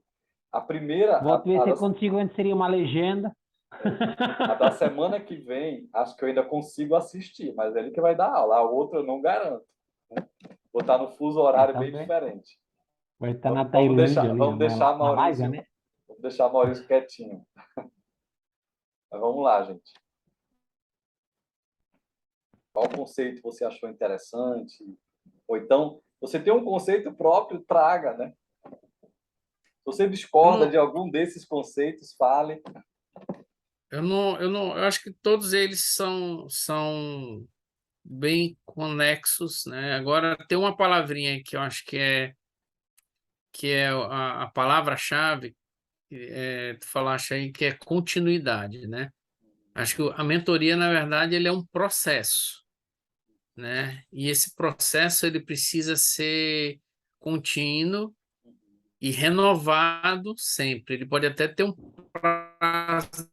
A primeira, Vou ver se consigo inserir uma legenda. a da semana que vem, acho que eu ainda consigo assistir, mas é ele que vai dar aula. A outra eu não garanto. Vou estar no fuso horário bem Também. diferente. Vai estar na Tailândia ali, Vamos deixar Malásia, Maurício, né? vamos deixar Maurício quietinho. Mas vamos lá, gente. Qual conceito você achou interessante? Ou então, você tem um conceito próprio, traga, né? Se você Eu discorda não, de algum desses conceitos, fale. eu acho que todos eles são bem conexos, né? Agora tem uma palavrinha que eu acho que é a palavra-chave, tu falaste aí, que é continuidade, né? Acho que a mentoria, na verdade, ele é um processo, né? E esse processo ele precisa ser contínuo e renovado sempre. Ele pode até ter um prazo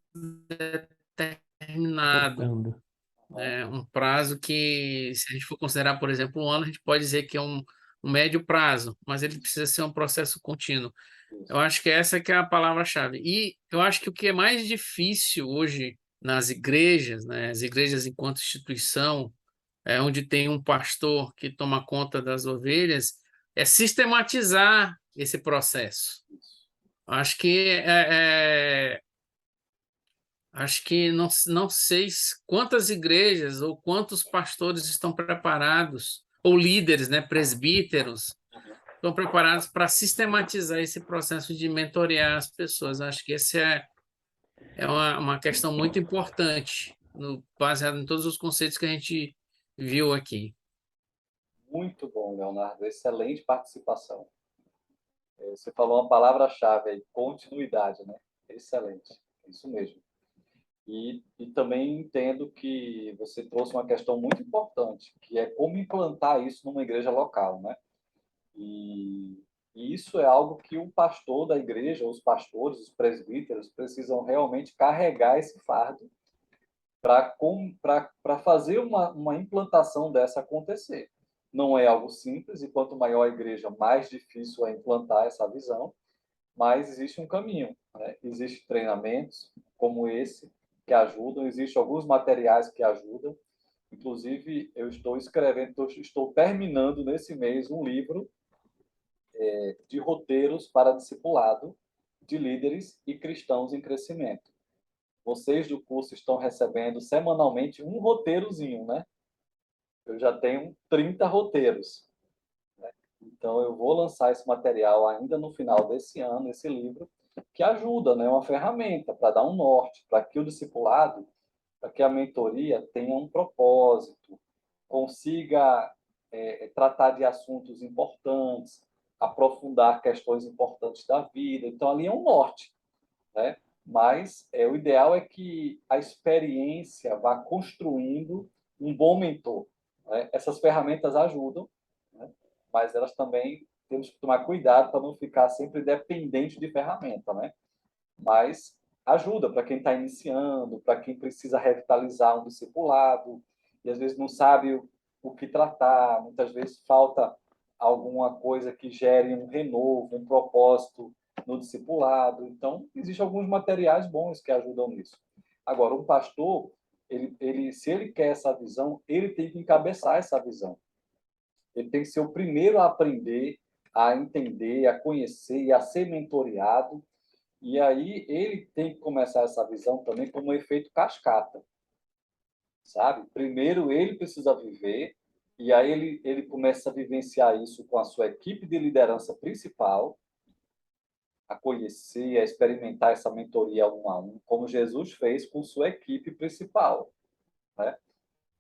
determinado, Rotando. né? Um prazo que, se a gente for considerar, por exemplo, um ano, a gente pode dizer que é um médio prazo, mas ele precisa ser um processo contínuo. Eu Isso. acho que essa que é a palavra-chave. E eu acho que o que é mais difícil hoje nas igrejas, né, as igrejas enquanto instituição, onde tem um pastor que toma conta das ovelhas, é sistematizar esse processo. Acho que acho que não sei quantas igrejas ou quantos pastores estão preparados, ou líderes, né, presbíteros, estão preparados para sistematizar esse processo de mentorear as pessoas. Acho que essa é uma questão muito importante, baseado em todos os conceitos que a gente viu aqui. Muito bom, Leonardo. Excelente participação. Você falou uma palavra-chave aí, continuidade, né? Excelente. Isso mesmo. E também entendo que você trouxe uma questão muito importante, que é como implantar isso numa igreja local, né? E, e isso é algo que o pastor da igreja, os pastores, os presbíteros, precisam realmente carregar esse fardo para fazer uma implantação dessa acontecer. Não é algo simples, e quanto maior a igreja, mais difícil é implantar essa visão, mas existe um caminho, né? Existem treinamentos como esse que ajudam, existem alguns materiais que ajudam. Inclusive, eu estou escrevendo, estou terminando nesse mês um livro de roteiros para discipulado de líderes e cristãos em crescimento. Vocês do curso estão recebendo semanalmente um roteirozinho, né? Eu já tenho 30 roteiros. Então, eu vou lançar esse material ainda no final desse ano, esse livro, que ajuda, né? Uma ferramenta para dar um norte, para que o discipulado para que a mentoria tenha um propósito, consiga tratar de assuntos importantes, aprofundar questões importantes da vida. Então, ali é um norte, né? Mas o ideal é que a experiência vá construindo um bom mentor, né? Essas ferramentas ajudam, né? Mas elas também temos que tomar cuidado para não ficar sempre dependente de ferramenta, né? Mas ajuda para quem está iniciando, para quem precisa revitalizar um discipulado e às vezes não sabe o que tratar, muitas vezes falta alguma coisa que gere um renovo, um propósito no discipulado. Então, existem alguns materiais bons que ajudam nisso. Agora, um pastor, se ele quer essa visão, ele tem que encabeçar essa visão. Ele tem que ser o primeiro a aprender, a entender, a conhecer e a ser mentoreado. E aí ele tem que começar essa visão também como um efeito cascata, sabe? Primeiro ele precisa viver, e aí ele começa a vivenciar isso com a sua equipe de liderança principal, a conhecer, a experimentar essa mentoria um a um, como Jesus fez com sua equipe principal, né?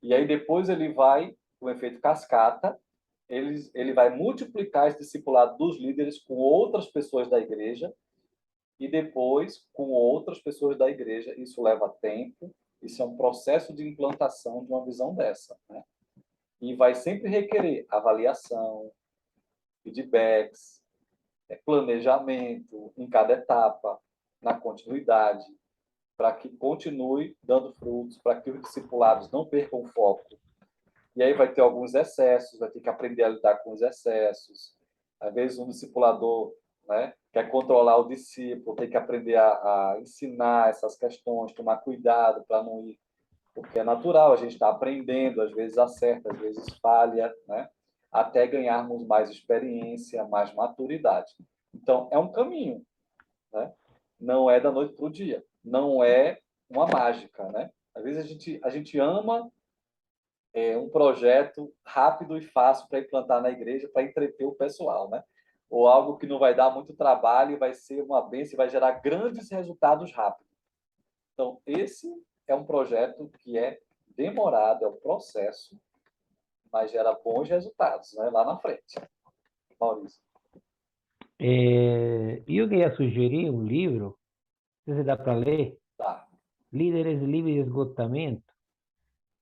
E aí depois ele vai, com o efeito cascata, ele vai multiplicar esse discipulado dos líderes com outras pessoas da igreja, e depois com outras pessoas da igreja. Isso leva tempo, isso é um processo de implantação de uma visão dessa, né? E vai sempre requerer avaliação, feedbacks, planejamento em cada etapa, na continuidade, para que continue dando frutos, para que os discipulados não percam o foco. E aí vai ter alguns excessos, vai ter que aprender a lidar com os excessos. Às vezes um discipulador, né, quer controlar o discípulo, tem que aprender a ensinar essas questões, tomar cuidado para não ir, porque é natural, a gente está aprendendo, às vezes acerta, às vezes falha, né, até ganharmos mais experiência, mais maturidade. Então, é um caminho, né? Não é da noite para o dia, não é uma mágica, né? Às vezes a gente ama um projeto rápido e fácil para implantar na igreja, para entreter o pessoal, né? Ou algo que não vai dar muito trabalho e vai ser uma bênção e vai gerar grandes resultados rápidos. Então, esse é um projeto que é demorado, é um processo, mas gera bons resultados, né? Lá na frente. Maurício. Eu queria sugerir um livro, não sei se dá para ler, Tá. Líderes Livres de Esgotamento.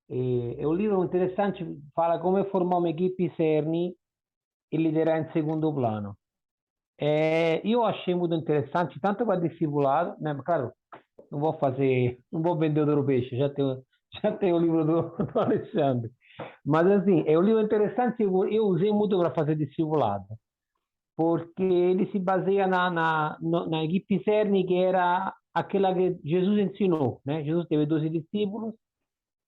É um livro interessante, fala como formar uma equipe CERN e liderar em segundo plano. Eu achei muito interessante, tanto para discipulado, né? Claro, não vou vender o peixe, já tenho o livro do Alexandre. Mas assim, é um livro interessante, eu usei muito para fazer discipulado, porque ele se baseia na equipe CERN, que era aquela que Jesus ensinou, né? Jesus teve 12 discípulos,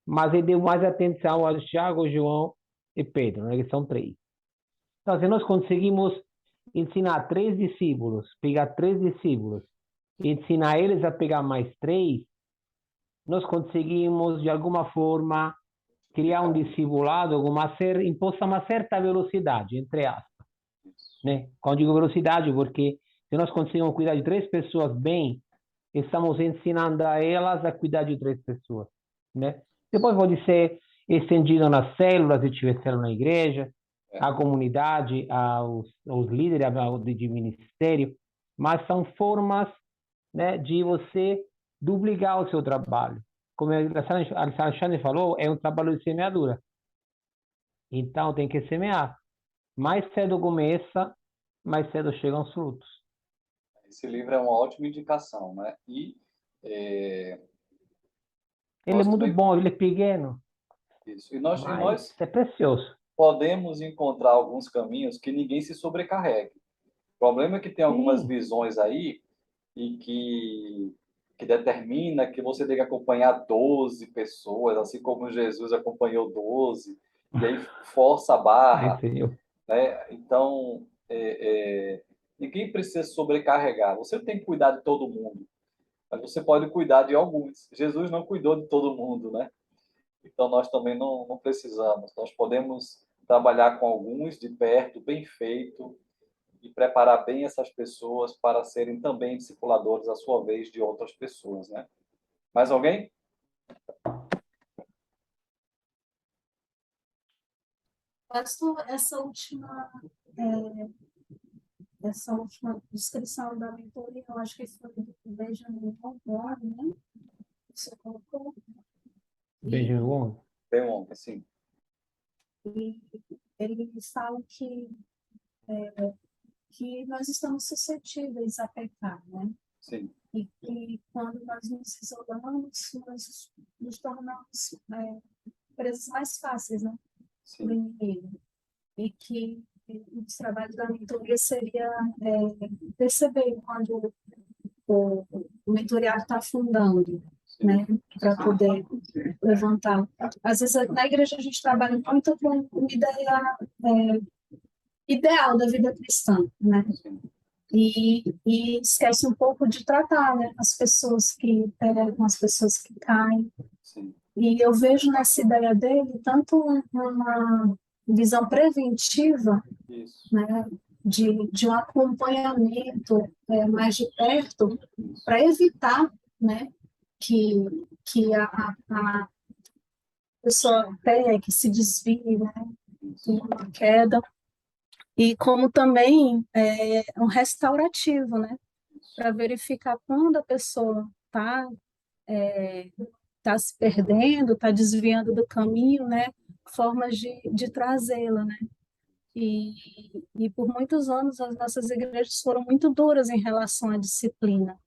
mas ele deu mais atenção a Tiago, João e Pedro, né? Que são três. Então, se nós conseguimos ensinar três discípulos, pegar três discípulos e ensinar eles a pegar mais três, nós conseguimos, de alguma forma, criar um discipulado imposta uma certa velocidade, entre aspas, né? Quando digo velocidade, porque se nós conseguimos cuidar de três pessoas bem, estamos ensinando a elas a cuidar de três pessoas, né? Depois pode ser estendido nas células, se tiver célula na igreja, à comunidade, aos líderes de ministério, mas são formas, né, de você duplicar o seu trabalho. Como a Alexandre falou, é um trabalho de semeadura. Então tem que semear. Mais cedo começa, mais cedo chegam os frutos. Esse livro é uma ótima indicação, né? E Ele é nós muito também bom, ele é pequeno, isso. E mas nós é precioso. podemos encontrar alguns caminhos que ninguém se sobrecarregue. O problema é que tem algumas Sim. visões aí e que determina que você tem que acompanhar 12 pessoas, assim como Jesus acompanhou 12, e aí força a Ai, barra, Senhor. né? Então, ninguém precisa se sobrecarregar. Você tem que cuidar de todo mundo, mas você pode cuidar de alguns. Jesus não cuidou de todo mundo, né? Então, nós também não precisamos. Nós podemos trabalhar com alguns de perto, bem feito, e preparar bem essas pessoas para serem também discipuladores, à sua vez, de outras pessoas, né? Mais alguém? Pastor, essa última descrição da mentoria, eu acho que foi do Benjamin Wong, né? Você colocou. Benjamin Wong. Bem longo, assim. E eles falam que nós estamos suscetíveis a pecar, né? Sim, E que quando nós nos isolamos, nós nos tornamos presas mais fáceis, né? Do sim, inimigo. E que o trabalho da mentoria seria perceber quando o mentoriado está afundando, sim, né? Para poder levantar. Às vezes, na igreja, a gente trabalha muito com ideia ideal da vida cristã, né? sim, E esquece um pouco de tratar, né, as pessoas que pegam, as pessoas que caem. sim. E eu vejo nessa ideia dele tanto uma visão preventiva, Isso, né, de um acompanhamento mais de perto isso, para evitar, né, que a pessoa pegue, se desvie, né, isso, tenha uma queda. E como também um restaurativo, né? isso. Para verificar quando a pessoa tá se perdendo, está desviando do caminho, né? Formas de trazê-la, né? E, e por muitos anos as nossas igrejas foram muito duras em relação à disciplina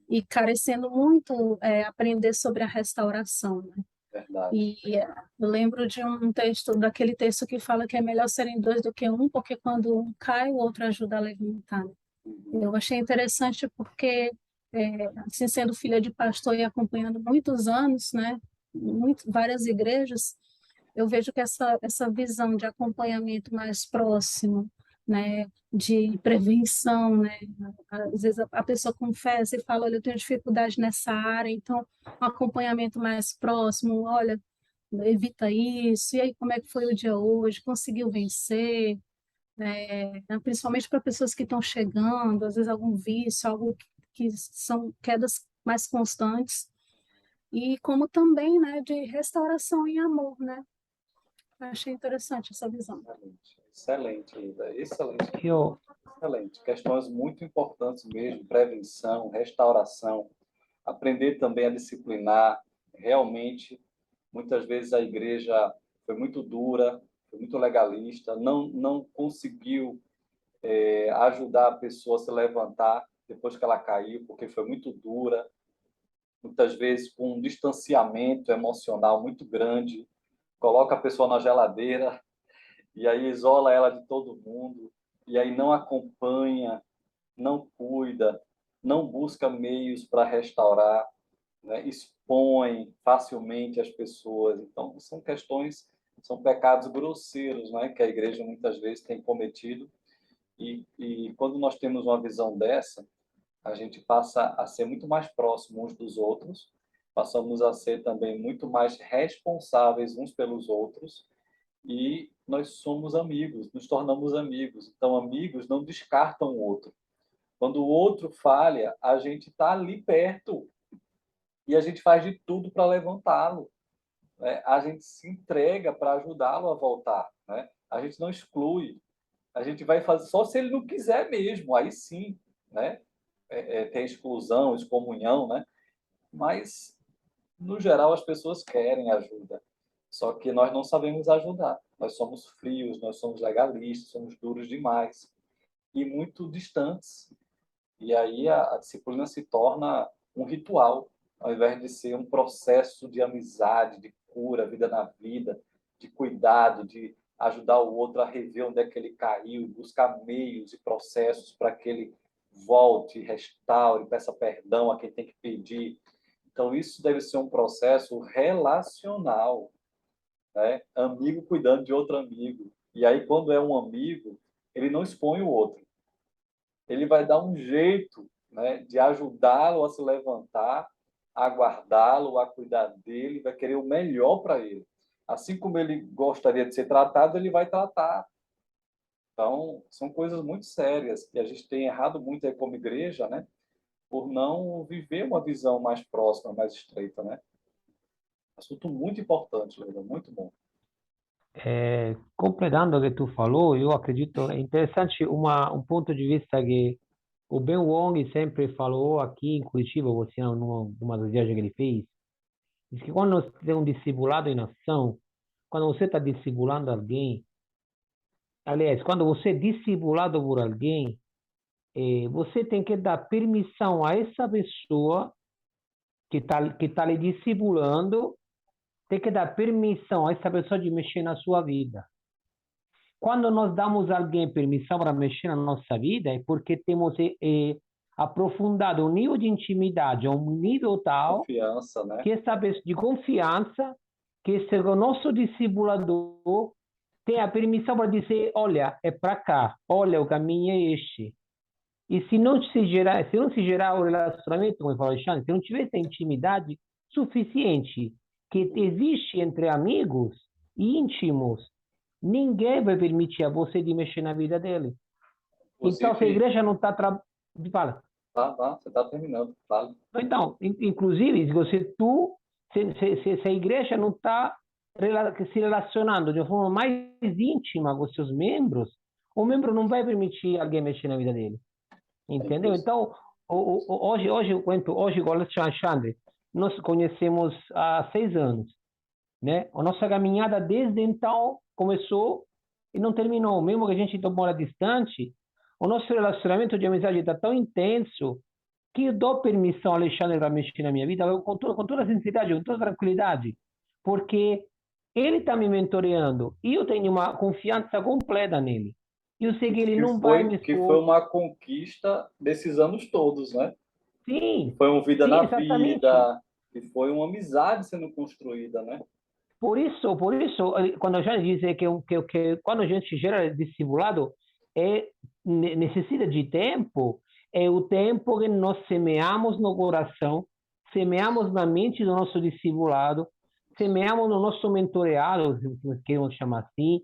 e carecendo muito aprender sobre a restauração, né? Verdade. E eu lembro de um texto, daquele texto que fala que é melhor serem dois do que um, porque quando um cai, o outro ajuda a levantar. Uhum. Eu achei interessante porque, assim, sendo filha de pastor e acompanhando muitos anos, né, várias igrejas, eu vejo que essa visão de acompanhamento mais próximo, né, de prevenção, né, às vezes a pessoa confessa e fala, olha, eu tenho dificuldade nessa área, então um acompanhamento mais próximo, olha, evita isso, e aí como é que foi o dia hoje, conseguiu vencer, principalmente para pessoas que estão chegando, às vezes algum vício, algo que são quedas mais constantes, e como também, né, de restauração em amor, né? Eu achei interessante essa visão. Excelente, excelente, Ida. Excelente, Io, excelente. Questões muito importantes mesmo, prevenção, restauração, aprender também a disciplinar. Realmente, muitas vezes a igreja foi muito dura, foi muito legalista, não conseguiu ajudar a pessoa a se levantar depois que ela caiu, porque foi muito dura, muitas vezes com um distanciamento emocional muito grande, coloca a pessoa na geladeira e aí isola ela de todo mundo, e aí não acompanha, não cuida, não busca meios para restaurar, né? Expõe facilmente as pessoas. Então, são questões, são pecados grosseiros, né? Que a igreja muitas vezes tem cometido. E quando nós temos uma visão dessa, a gente passa a ser muito mais próximos uns dos outros, passamos a ser também muito mais responsáveis uns pelos outros, e nós somos amigos, nos tornamos amigos. Então, amigos não descartam o outro. Quando o outro falha, a gente está ali perto e a gente faz de tudo para levantá-lo, né? A gente se entrega para ajudá-lo a voltar, né? A gente não exclui, a gente vai fazer só se ele não quiser mesmo, aí sim, né? Tem exclusão, excomunhão, né? Mas, no geral, as pessoas querem ajuda. Só que nós não sabemos ajudar. Nós somos frios, nós somos legalistas, somos duros demais e muito distantes. E aí a disciplina se torna um ritual, ao invés de ser um processo de amizade, de cura, vida na vida, de cuidado, de ajudar o outro a rever onde é que ele caiu, buscar meios e processos para que ele volte, restaure, peça perdão a quem tem que pedir. Então, isso deve ser um processo relacional, né? Amigo cuidando de outro amigo. E aí, quando é um amigo, ele não expõe o outro. Ele vai dar um jeito, né, de ajudá-lo a se levantar, a guardá-lo, a cuidar dele, vai querer o melhor para ele. Assim como ele gostaria de ser tratado, ele vai tratar. Então, são coisas muito sérias que a gente tem errado muito aí como igreja, né, por não viver uma visão mais próxima, mais estreita, né? Assunto muito importante, Leila, muito bom. Completando o que tu falou, eu acredito, é interessante um ponto de vista que o Ben Wong sempre falou aqui em Curitiba, você numa das viagens que ele fez, diz que quando você tem um discipulado em ação, quando você está discipulando alguém, aliás, quando você é discipulado por alguém, você tem que dar permissão a essa pessoa que tá lhe discipulando, tem que dar permissão a essa pessoa de mexer na sua vida. Quando nós damos a alguém permissão para mexer na nossa vida, é porque temos aprofundado um nível de intimidade, um nível tal Confiança, né? que essa pessoa de confiança, que esse o nosso discipulador tem a permissão para dizer, olha, é para cá, olha, o caminho é este. E se não se gerar o relacionamento, como eu falei, Alexandre, se não tiver essa intimidade suficiente que existe entre amigos íntimos, ninguém vai permitir a você de mexer na vida dele. Então, se a Inclusive, igreja não está... Fala. você está terminando, fala. Então, inclusive, se a igreja não está se relacionando de uma forma mais íntima com os seus membros, o membro não vai permitir alguém mexer na vida dele. Entendeu? Então, hoje igual o Alexandre, nós conhecemos há 6 anos, né? A nossa caminhada desde então começou e não terminou. Mesmo que a gente mora distante, o nosso relacionamento de amizade está tão intenso que eu dou permissão ao Alexandre para mexer na minha vida com toda sinceridade, com toda tranquilidade, porque ele está me mentoreando e eu tenho uma confiança completa nele. Eu sei que ele não vai me Que foi expor. uma conquista desses anos todos, né? Que Sim, foi uma vida sim, na exatamente. vida, que foi uma amizade sendo construída, né? Por isso, quando a gente diz que quando a gente gera discipulado, necessita de tempo, é o tempo que nós semeamos no coração, semeamos na mente do nosso discipulado, semeamos no nosso mentoreado, se queremos chamar assim,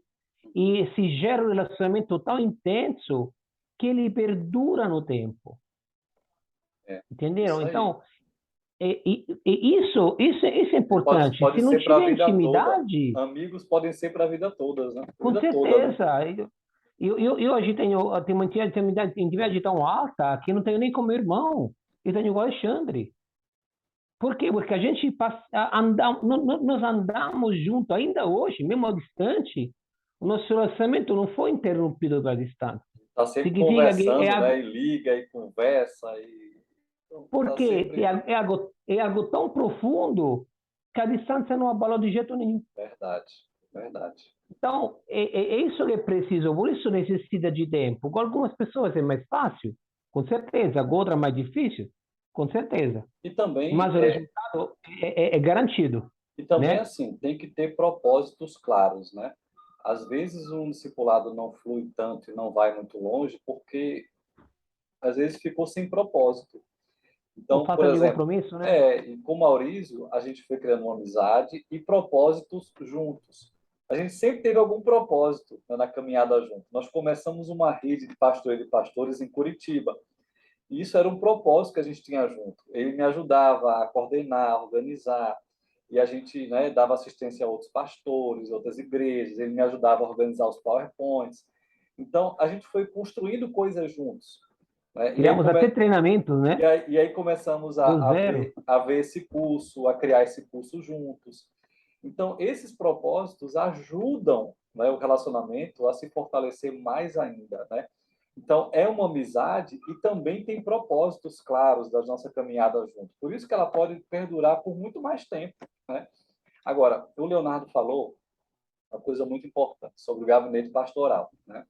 e se gera um relacionamento tão intenso que ele perdura no tempo. Entenderam? Isso aí. Então, isso é importante. Pode Se não ser para a tiver vida toda. intimidade, Amigos podem ser para a vida toda, né? com Vida toda, né? certeza. Eu hoje tenho uma intimidade tão alta que não tenho nem com meu irmão. Eu tenho com o Alexandre. Por quê? Porque a gente nós andamos juntos ainda hoje, mesmo ao distante. O nosso relacionamento não foi interrompido pela distância. Está sempre Significa que conversando, né? E liga e conversa. Então, tá porque sempre... é algo tão profundo que a distância não abala de jeito nenhum. Verdade, verdade. Então, é isso que é preciso, por isso necessita de tempo. Com algumas pessoas é mais fácil, com certeza, com outras mais difícil, com certeza. E também, Mas o resultado é garantido, né? assim, tem que ter propósitos claros, né? Às vezes um discipulado não flui tanto e não vai muito longe porque às vezes ficou sem propósito. Por Então, por falta de exemplo, compromisso, né? e com o Maurício, a gente foi criando uma amizade e propósitos juntos. A gente sempre teve algum propósito, né, na caminhada junto. Nós começamos uma rede de pastoreiros e pastores em Curitiba. E isso era um propósito que a gente tinha junto. Ele me ajudava a coordenar, a organizar, e a gente, né, dava assistência a outros pastores, outras igrejas, ele me ajudava a organizar os PowerPoints. Então, a gente foi construindo coisas juntos, né? Criamos até treinamentos, né? E aí começamos Do zero. a ver esse curso, a criar esse curso juntos. Então, esses propósitos ajudam, né, o relacionamento a se fortalecer mais ainda, né? Então, é uma amizade e também tem propósitos claros da nossa caminhada junto. Por isso que ela pode perdurar por muito mais tempo, né? Agora, o Leonardo falou uma coisa muito importante sobre o gabinete pastoral, né?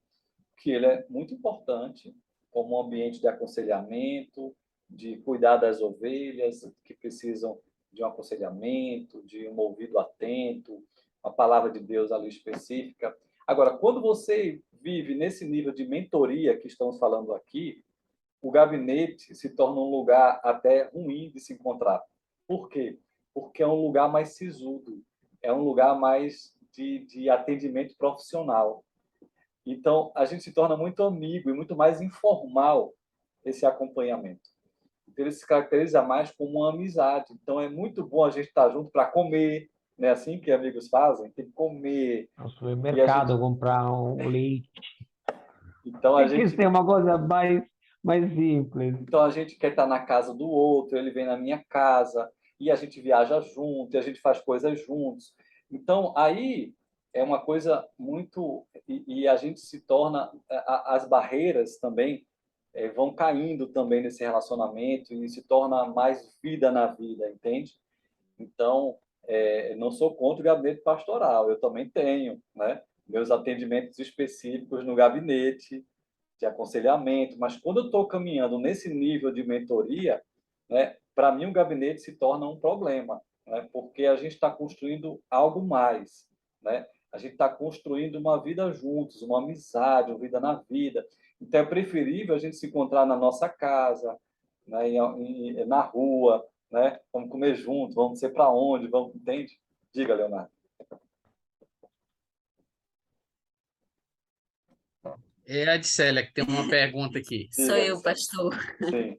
Que ele é muito importante como um ambiente de aconselhamento, de cuidar das ovelhas que precisam de um aconselhamento, de um ouvido atento, uma palavra de Deus ali específica. Agora, quando você vive nesse nível de mentoria que estamos falando aqui, o gabinete se torna um lugar até ruim de se encontrar. Por quê? Porque é um lugar mais sisudo, é um lugar mais de atendimento profissional. Então, a gente se torna muito amigo e muito mais informal esse acompanhamento. Então, ele se caracteriza mais como uma amizade. Então, é muito bom a gente estar junto para comer, não é assim que amigos fazem? Tem que comer. No E a supermercado, gente, comprar um leite. então, a Tem que ser gente, uma coisa mais simples. então, a gente quer estar na casa do outro, ele vem na minha casa, e a gente viaja junto, e a gente faz coisas juntos. Então, aí é uma coisa muito. E a gente se torna. As barreiras também vão caindo também nesse relacionamento e se torna mais vida na vida, entende? Então, não sou contra o gabinete pastoral, eu também tenho, né? Meus atendimentos específicos no gabinete de aconselhamento, mas quando eu estou caminhando nesse nível de mentoria, né, para mim o gabinete se torna um problema, né, porque a gente está construindo algo mais, né? A gente está construindo uma vida juntos, uma amizade, uma vida na vida. Então é preferível a gente se encontrar na nossa casa, né, na rua, né? Vamos comer junto, vamos ser para onde, vamos, entende? Diga, Leonardo. É a Adsélia que tem uma pergunta aqui. Sou Diga, eu, Luciano. pastor. Sim,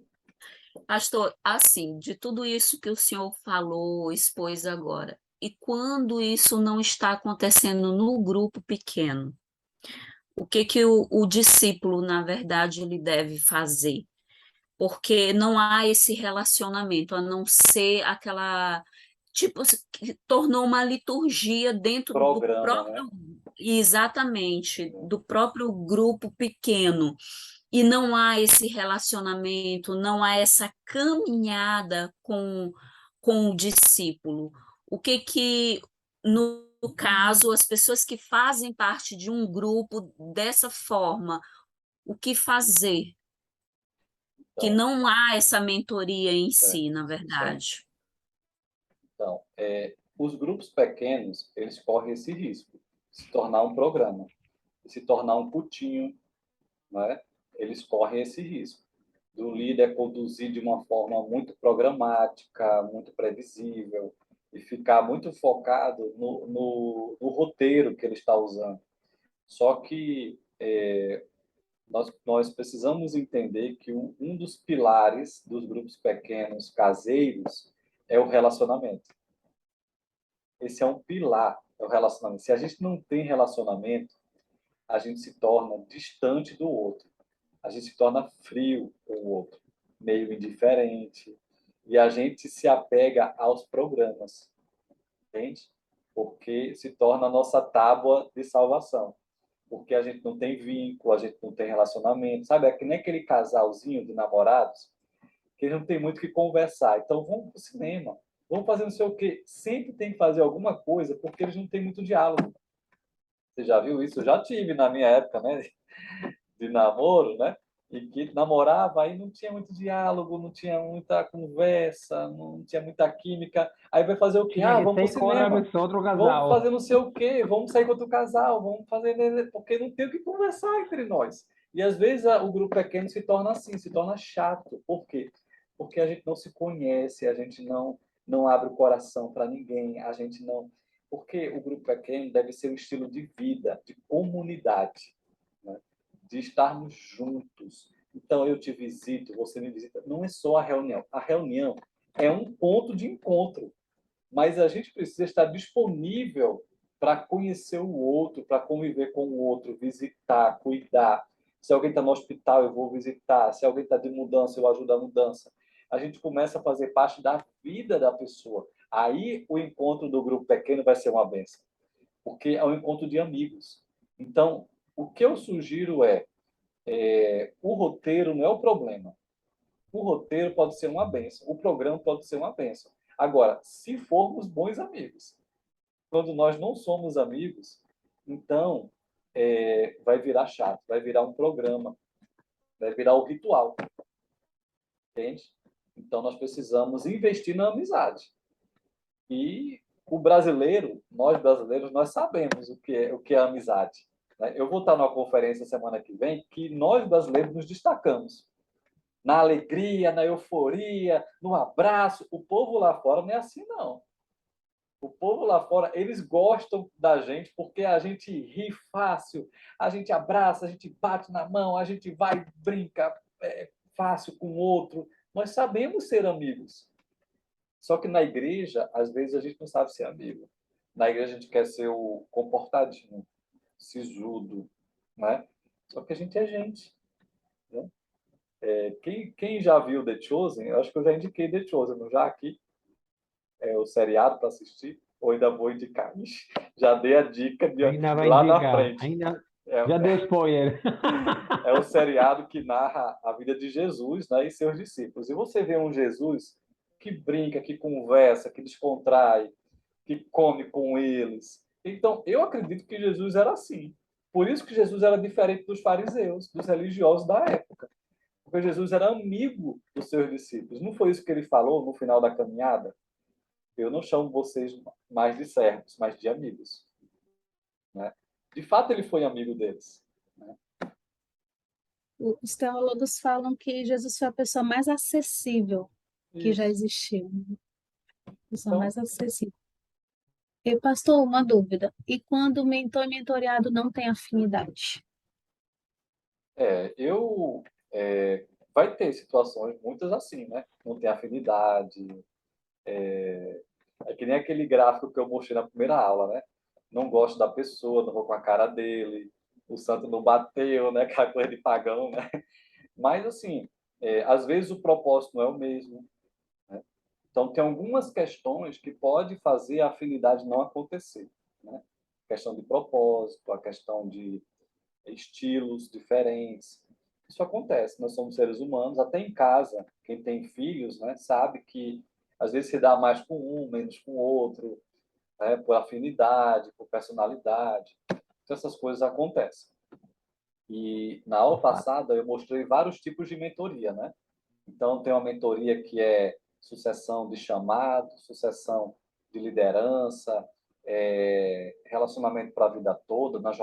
Pastor, assim, de tudo isso que o senhor falou, expôs agora, e quando isso não está acontecendo no grupo pequeno, o que que o discípulo, na verdade, ele deve fazer? Porque não há esse relacionamento, a não ser aquela, tipo, que tornou uma liturgia dentro do programa, né? próprio, exatamente, do próprio grupo pequeno. E não há esse relacionamento, não há essa caminhada com o discípulo. O que que, no caso, as pessoas que fazem parte de um grupo dessa forma, o que fazer? Que Então, não há essa mentoria em é, si, na sim. verdade. Então, os grupos pequenos, eles correm esse risco de se tornar um programa, de se tornar um putinho, né? Eles correm esse risco do líder conduzir de uma forma muito programática, muito previsível, e ficar muito focado no roteiro que ele está usando. Só que nós precisamos entender que um dos pilares dos grupos pequenos caseiros é o relacionamento. Esse é um pilar, é o relacionamento. Se a gente não tem relacionamento, a gente se torna distante do outro. A gente se torna frio com o outro, meio indiferente. E a gente se apega aos programas, entende? Porque se torna a nossa tábua de salvação. Porque a gente não tem vínculo, a gente não tem relacionamento. Sabe, é que nem aquele casalzinho de namorados que eles não tem muito o que conversar. Então, vamos para o cinema, vamos fazer não sei o quê. Sempre tem que fazer alguma coisa, porque eles não têm muito diálogo. Você já viu isso? Eu já tive na minha época, né, de namoro, né? E que namorava, aí não tinha muito diálogo, não tinha muita conversa, não tinha muita química. Aí vai fazer o quê? Tinha Ah, que vamos ser pro com outra cinema. pessoa, outro Vamos fazer casal. não sei o quê, vamos sair com outro casal, vamos fazer... Porque não tem o que conversar entre nós. E às vezes o grupo pequeno se torna assim, se torna chato. Por quê? Porque a gente não se conhece, a gente não abre o coração para ninguém, a gente não... Porque o grupo pequeno deve ser um estilo de vida, de comunidade, né? De estarmos juntos. Então, eu te visito, você me visita. Não é só a reunião. A reunião é um ponto de encontro, mas a gente precisa estar disponível para conhecer o outro, para conviver com o outro, visitar, cuidar. Se alguém está no hospital, eu vou visitar. Se alguém está de mudança, eu ajudo a mudança. A gente começa a fazer parte da vida da pessoa. Aí o encontro do grupo pequeno vai ser uma bênção, porque é um encontro de amigos. Então, o que eu sugiro o roteiro não é o problema. O roteiro pode ser uma bênção, o programa pode ser uma bênção. Agora, se formos bons amigos, quando nós não somos amigos, então vai virar chato, vai virar um programa, vai virar o ritual, entende? Então nós precisamos investir na amizade. E o brasileiro, nós brasileiros, nós sabemos o que é amizade, né? Eu vou estar numa conferência semana que vem que nós brasileiros nos destacamos na alegria, na euforia, no abraço. O povo lá fora não é assim, não. O povo lá fora, eles gostam da gente porque a gente ri fácil, a gente abraça, a gente bate na mão, a gente vai, brinca fácil com o outro, Nós sabemos ser amigos. Só que na igreja, às vezes, a gente não sabe ser amigo. Na igreja, a gente quer ser o comportadinho, sisudo, né? Só que a gente é gente, né? Quem já viu The Chosen, eu acho que eu já indiquei The Chosen, não já aqui, o seriado para assistir, ou ainda vou indicar. Ixi, já dei a dica Ainda vai lá na indicar. frente. Ainda já É, deu spoiler. é um seriado que narra a vida de Jesus, né, e seus discípulos. E você vê um Jesus que brinca, que conversa, que descontrai, que come com eles. Então, eu acredito que Jesus era assim. Por isso que Jesus era diferente dos fariseus, dos religiosos da época. Porque Jesus era amigo dos seus discípulos. Não foi isso que ele falou no final da caminhada? Eu não chamo vocês mais de servos, mas de amigos. Né? De fato, ele foi amigo deles. Né? Os teólogos falam que Jesus foi a pessoa mais acessível que já Isso. existiu. A pessoa Então, mais acessível. E, pastor, uma dúvida. E quando o mentor e mentoreado não tem afinidade? eu vai ter situações muitas assim, né? Não tem afinidade. É que nem aquele gráfico que eu mostrei na primeira aula, né? Não gosto da pessoa, não vou com a cara dele, o santo não bateu, né? Aquela coisa de pagão, né? Mas, assim, às vezes o propósito não é o mesmo. Né? Então, tem algumas questões que pode fazer a afinidade não acontecer. Né? A questão de propósito, a questão de estilos diferentes. Isso acontece, nós somos seres humanos, até em casa, quem tem filhos, né, sabe que às vezes se dá mais com um, menos com o outro, né, por afinidade, por personalidade. Então, essas coisas acontecem. E na aula passada eu mostrei vários tipos de mentoria, né? Então, tem uma mentoria que é sucessão de chamado, sucessão de liderança, relacionamento para a vida toda, nas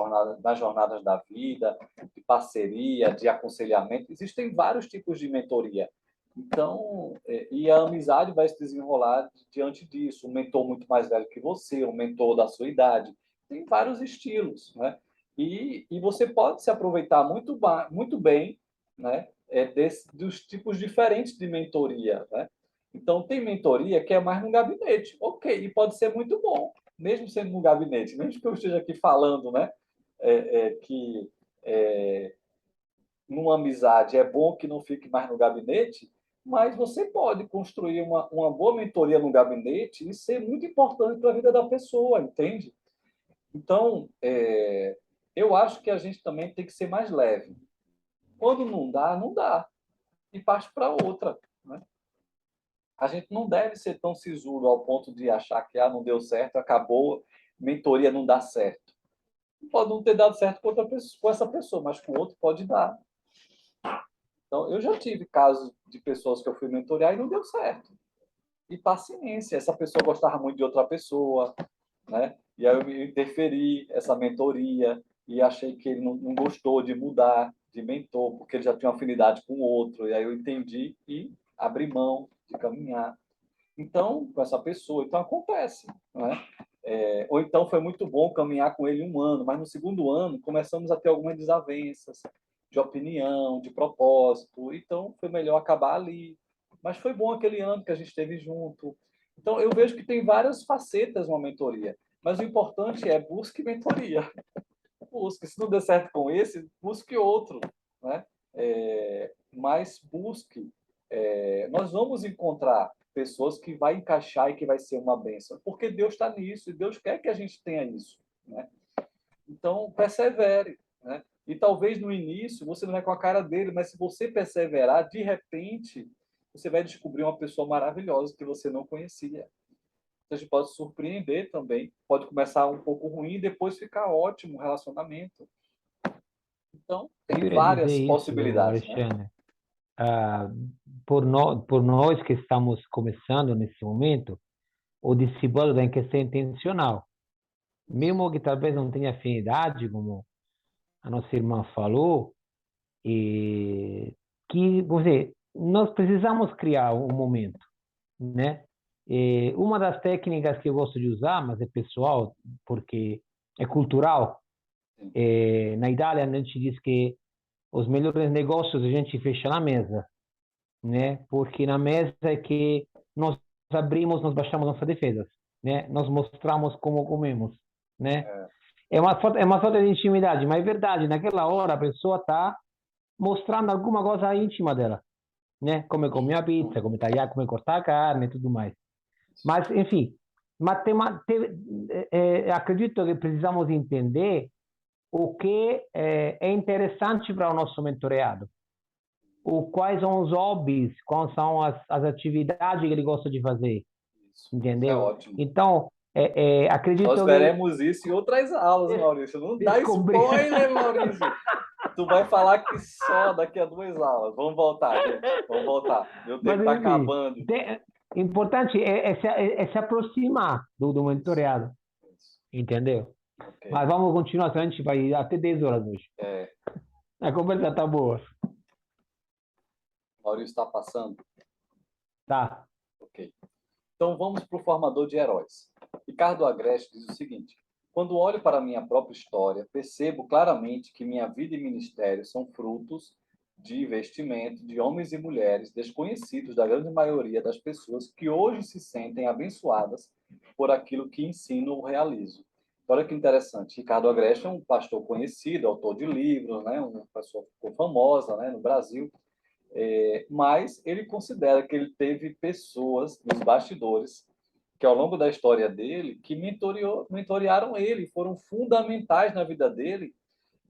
jornadas da vida, de parceria, de aconselhamento. Existem vários tipos de mentoria. Então, e a amizade vai se desenrolar diante disso. Um mentor muito mais velho que você, um mentor da sua idade. Tem vários estilos, né? E você pode se aproveitar muito bem, né? Dos tipos diferentes de mentoria, né? Então, tem mentoria que é mais no gabinete. Ok, e pode ser muito bom, mesmo sendo no gabinete. Mesmo que eu esteja aqui falando, né? Que numa amizade é bom que não fique mais no gabinete, mas você pode construir uma boa mentoria no gabinete e ser muito importante para a vida da pessoa, entende? Então, eu acho que a gente também tem que ser mais leve. Quando não dá, não dá. E parte para outra. Né? A gente não deve ser tão sisudo ao ponto de achar que não deu certo, acabou, mentoria não dá certo. Pode não ter dado certo com essa pessoa, mas com outro pode dar. Então, eu já tive casos de pessoas que eu fui mentorear e não deu certo. E paciência, essa pessoa gostava muito de outra pessoa, né? E aí eu interferi essa mentoria e achei que ele não gostou de mudar de mentor, porque ele já tinha uma afinidade com o outro. E aí eu entendi e abri mão de caminhar. Então, com essa pessoa, então acontece, né? Ou então foi muito bom caminhar com ele 1 ano, mas no segundo ano começamos a ter algumas desavenças de opinião, de propósito, então foi melhor acabar ali. Mas foi bom aquele ano que a gente esteve junto. Então, eu vejo que tem várias facetas uma mentoria, mas o importante é busque mentoria. Busque, se não der certo com esse, busque outro, né? Mas busque. Nós vamos encontrar pessoas que vai encaixar e que vai ser uma bênção, porque Deus está nisso e Deus quer que a gente tenha isso, né? Então, persevere, né? E talvez no início você não vai com a cara dele, mas se você perseverar, de repente, você vai descobrir uma pessoa maravilhosa que você não conhecia. A gente pode surpreender também. Pode começar um pouco ruim e depois ficar ótimo o relacionamento. Então, Eu tem iria dizer várias isso, possibilidades, né? Alexandre. Ah, por nós que estamos começando nesse momento, o discipulado tem que ser intencional. Mesmo que talvez não tenha afinidade, como a nossa irmã falou, e que você, nós precisamos criar um momento, né? E uma das técnicas que eu gosto de usar, mas é pessoal, porque é cultural, na Itália a gente diz que os melhores negócios a gente fecha na mesa. né? Porque na mesa é que nós abrimos, nós baixamos nossas defesas, né? Nós mostramos como comemos, né? É uma falta de intimidade, mas é verdade, naquela hora a pessoa está mostrando alguma coisa íntima dela, né? Como comer a pizza, como talhar, como cortar a carne e tudo mais. Mas, enfim, acredito que precisamos entender o que é interessante para o nosso mentoreado. Quais são os hobbies, quais são as atividades que ele gosta de fazer, Isso é entendeu? ótimo. Então, acredito Nós que veremos isso em outras aulas, Maurício. Não dá descobrir. spoiler, Maurício. Tu vai falar que só daqui a 2 aulas. Vamos voltar, gente. Vamos voltar. Meu tempo Mas, está enfim, acabando. importante é se aproximar do mentoreado, entendeu? Ok. Mas vamos continuar, senão a gente vai até 10 horas hoje. É, A conversa tá boa. Maurício está passando? Tá. Ok. Então vamos para o formador de heróis. Ricardo Agreste diz o seguinte: quando olho para a minha própria história, percebo claramente que minha vida e ministério são frutos de investimento de homens e mulheres desconhecidos da grande maioria das pessoas que hoje se sentem abençoadas por aquilo que ensino ou realizo. Olha que interessante. Ricardo Agreste é um pastor conhecido, autor de livros, né? Uma pessoa que ficou famosa, né, no Brasil. Mas ele considera que ele teve pessoas nos bastidores que, ao longo da história dele, que mentorearam ele, foram fundamentais na vida dele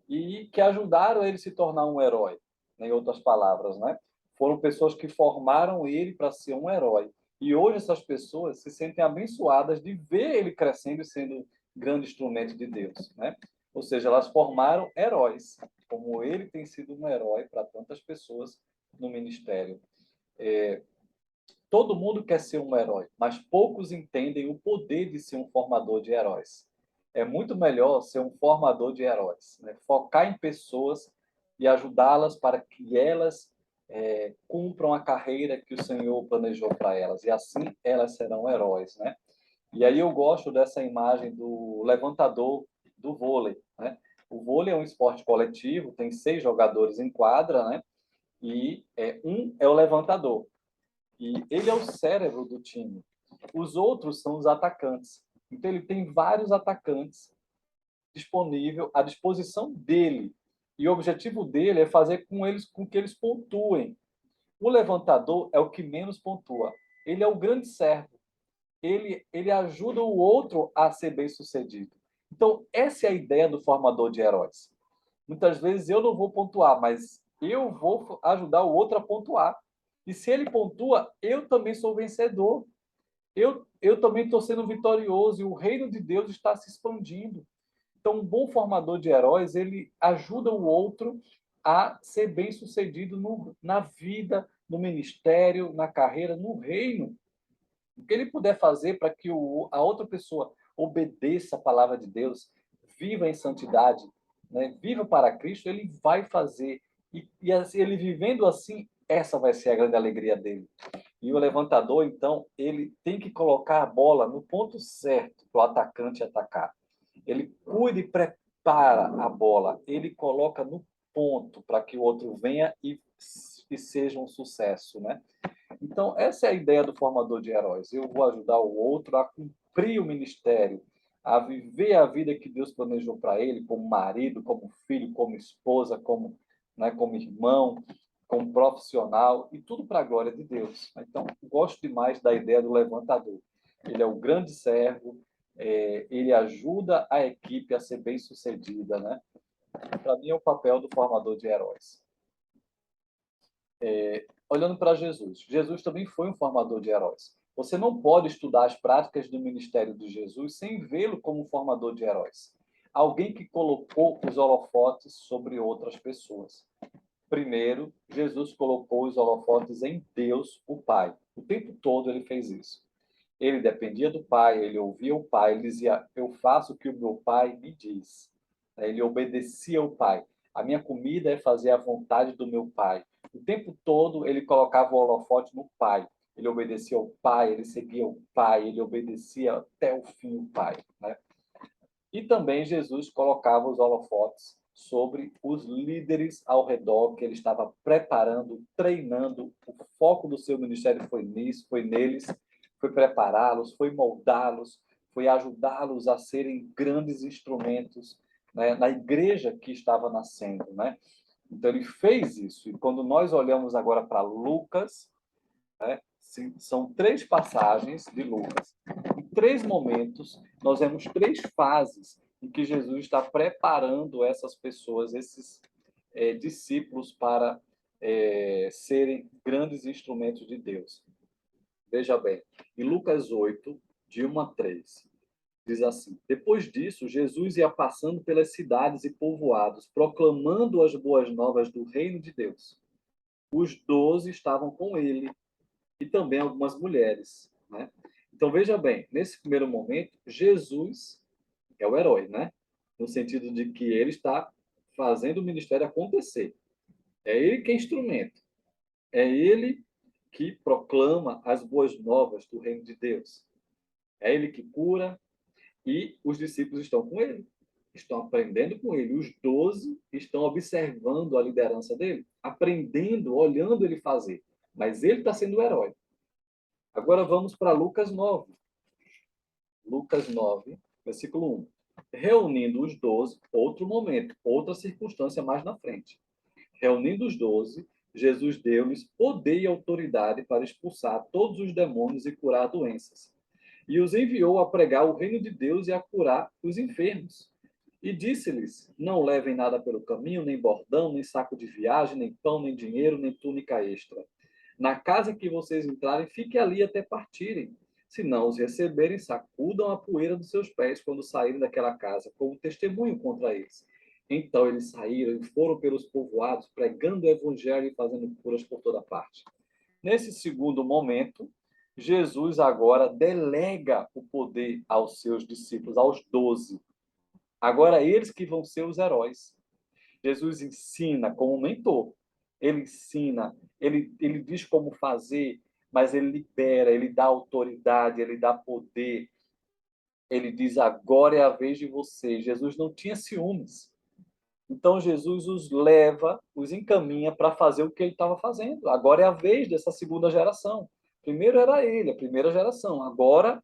e que ajudaram ele a se tornar um herói, em outras palavras, né? Foram pessoas que formaram ele para ser um herói. E hoje essas pessoas se sentem abençoadas de ver ele crescendo e sendo grande instrumento de Deus, né? Ou seja, elas formaram heróis, como ele tem sido um herói para tantas pessoas no ministério. Todo mundo quer ser um herói, mas poucos entendem o poder de ser um formador de heróis. É muito melhor ser um formador de heróis, né? Focar em pessoas e ajudá-las para que elas cumpram a carreira que o Senhor planejou para elas. E assim elas serão heróis, né? E aí eu gosto dessa imagem do levantador do vôlei, né? O vôlei é um esporte coletivo, tem 6 jogadores em quadra, né? E um é o levantador. E ele é o cérebro do time. Os outros são os atacantes. Então, ele tem vários atacantes disponível à disposição dele. E o objetivo dele é fazer com que eles pontuem. O levantador é o que menos pontua. Ele é o grande servo. Ele ajuda o outro a ser bem-sucedido. Então, essa é a ideia do formador de heróis. Muitas vezes eu não vou pontuar, mas eu vou ajudar o outro a pontuar. E se ele pontua, eu também sou vencedor. Eu também estou sendo vitorioso e o reino de Deus está se expandindo. Então, um bom formador de heróis, ele ajuda o outro a ser bem-sucedido na vida, no ministério, na carreira, no reino. O que ele puder fazer para que a outra pessoa obedeça a palavra de Deus, viva em santidade, né? Viva para Cristo, ele vai fazer. E assim, ele vivendo assim, essa vai ser a grande alegria dele. E o levantador, então, ele tem que colocar a bola no ponto certo para o atacante atacar. Ele cuida e prepara a bola, ele coloca no ponto para que o outro venha e seja um sucesso, né? Então, essa é a ideia do formador de heróis. Eu vou ajudar o outro a cumprir o ministério, a viver a vida que Deus planejou para ele, como marido, como filho, como esposa, como irmão, como profissional, e tudo para a glória de Deus. Então, gosto demais da ideia do levantador. Ele é o grande servo, ele ajuda a equipe a ser bem-sucedida, né? Para mim, é o papel do formador de heróis. Olhando para Jesus, Jesus também foi um formador de heróis. Você não pode estudar as práticas do ministério de Jesus sem vê-lo como um formador de heróis. Alguém que colocou os holofotes sobre outras pessoas. Primeiro, Jesus colocou os holofotes em Deus, o Pai. O tempo todo ele fez isso. Ele dependia do Pai, ele ouvia o Pai, ele dizia: eu faço o que o meu Pai me diz. Ele obedecia ao Pai. A minha comida é fazer a vontade do meu Pai. O tempo todo ele colocava o holofote no Pai. Ele obedecia ao Pai, ele seguia o Pai, ele obedecia até o fim o Pai, né? E também Jesus colocava os holofotes sobre os líderes ao redor que ele estava preparando, treinando o foco do seu ministério foi nisso, foi neles, foi prepará-los, foi moldá-los, foi ajudá-los a serem grandes instrumentos, né, na igreja que estava nascendo, né? Então, ele fez isso. E quando nós olhamos agora para Lucas, né, são 3 passagens de Lucas. Em 3 momentos, nós vemos 3 fases em que Jesus está preparando essas pessoas, esses discípulos, para serem grandes instrumentos de Deus. Veja bem, em Lucas 8, de 1 a 3, diz assim: Depois disso, Jesus ia passando pelas cidades e povoados, proclamando as boas novas do reino de Deus. Os 12 estavam com ele, e também algumas mulheres, né? Então, veja bem, nesse primeiro momento, Jesus é o herói, né? No sentido de que ele está fazendo o ministério acontecer. É ele que é instrumento. É ele que proclama as boas novas do reino de Deus. É ele que cura, e os discípulos estão com ele, estão aprendendo com ele. Os 12 estão observando a liderança dele, aprendendo, olhando ele fazer. Mas ele está sendo o herói. Agora vamos para Lucas 9. Lucas 9, versículo 1. Reunindo os 12, outro momento, outra circunstância mais na frente. Reunindo os 12, Jesus deu-lhes poder e autoridade para expulsar todos os demônios e curar doenças. E os enviou a pregar o reino de Deus e a curar os enfermos. E disse-lhes: Não levem nada pelo caminho, nem bordão, nem saco de viagem, nem pão, nem dinheiro, nem túnica extra. Na casa que vocês entrarem, fiquem ali até partirem. Se não os receberem, sacudam a poeira dos seus pés quando saírem daquela casa, como testemunho contra eles. Então eles saíram e foram pelos povoados, pregando o evangelho e fazendo curas por toda parte. Nesse segundo momento, Jesus agora delega o poder aos seus discípulos, aos 12. Agora eles que vão ser os heróis. Jesus ensina como mentor. Ele ensina, ele diz como fazer, mas ele libera, ele dá autoridade, ele dá poder. Ele diz: agora é a vez de vocês. Jesus não tinha ciúmes. Então Jesus os leva, os encaminha para fazer o que ele estava fazendo. Agora é a vez dessa segunda geração. Primeiro era ele, a primeira geração. Agora,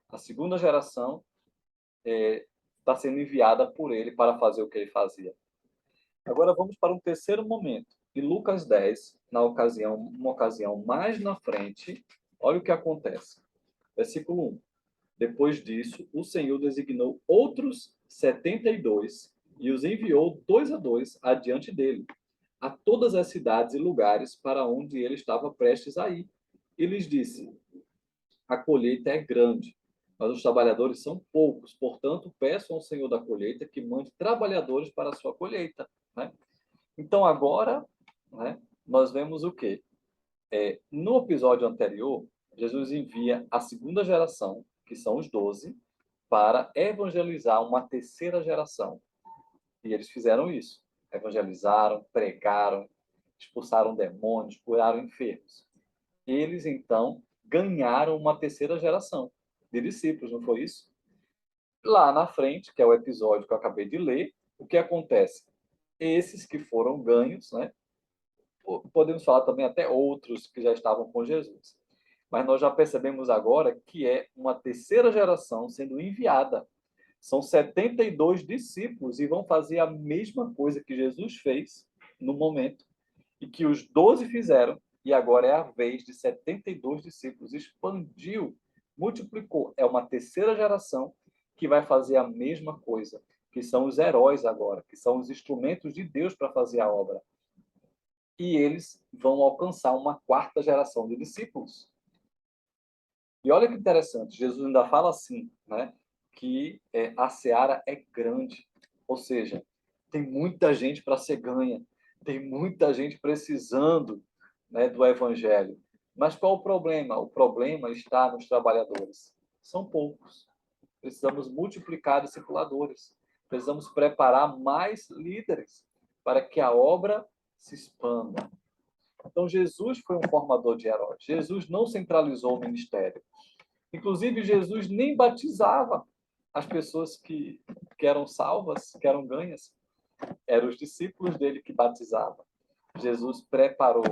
a segunda geração está sendo enviada por ele para fazer o que ele fazia. Agora vamos para um terceiro momento. Em Lucas 10, uma ocasião mais na frente, olha o que acontece. Versículo 1. Depois disso, o Senhor designou outros 72 e os enviou 2 a 2 adiante dele, a todas as cidades e lugares para onde ele estava prestes a ir. E lhes disse: A colheita é grande, mas os trabalhadores são poucos. Portanto, peçam ao Senhor da colheita que mande trabalhadores para a sua colheita. Né? Então, agora, né, nós vemos o quê? No episódio anterior, Jesus envia a segunda geração, que são os 12, para evangelizar uma terceira geração. E eles fizeram isso. Evangelizaram, pregaram, expulsaram demônios, curaram enfermos. Eles, então, ganharam uma terceira geração de discípulos, não foi isso? Lá na frente, que é o episódio que eu acabei de ler, o que acontece? Esses que foram ganhos, né? Podemos falar também até outros que já estavam com Jesus. Mas nós já percebemos agora que é uma terceira geração sendo enviada. São 72 discípulos e vão fazer a mesma coisa que Jesus fez no momento e que os 12 fizeram, e agora é a vez de 72 discípulos. Expandiu, multiplicou. É uma terceira geração que vai fazer a mesma coisa, que são os heróis agora, que são os instrumentos de Deus para fazer a obra. E eles vão alcançar uma quarta geração de discípulos. E olha que interessante, Jesus ainda fala assim, né, que a seara é grande, ou seja, tem muita gente para ser ganha, tem muita gente precisando, né, do evangelho. Mas qual o problema? O problema está nos trabalhadores. São poucos. Precisamos multiplicar discipuladores. Precisamos preparar mais líderes para que a obra se expanda. Então, Jesus foi um formador de heróis. Jesus não centralizou o ministério. Inclusive, Jesus nem batizava as pessoas que eram salvas, que eram ganhas. Eram os discípulos dele que batizavam. Jesus preparou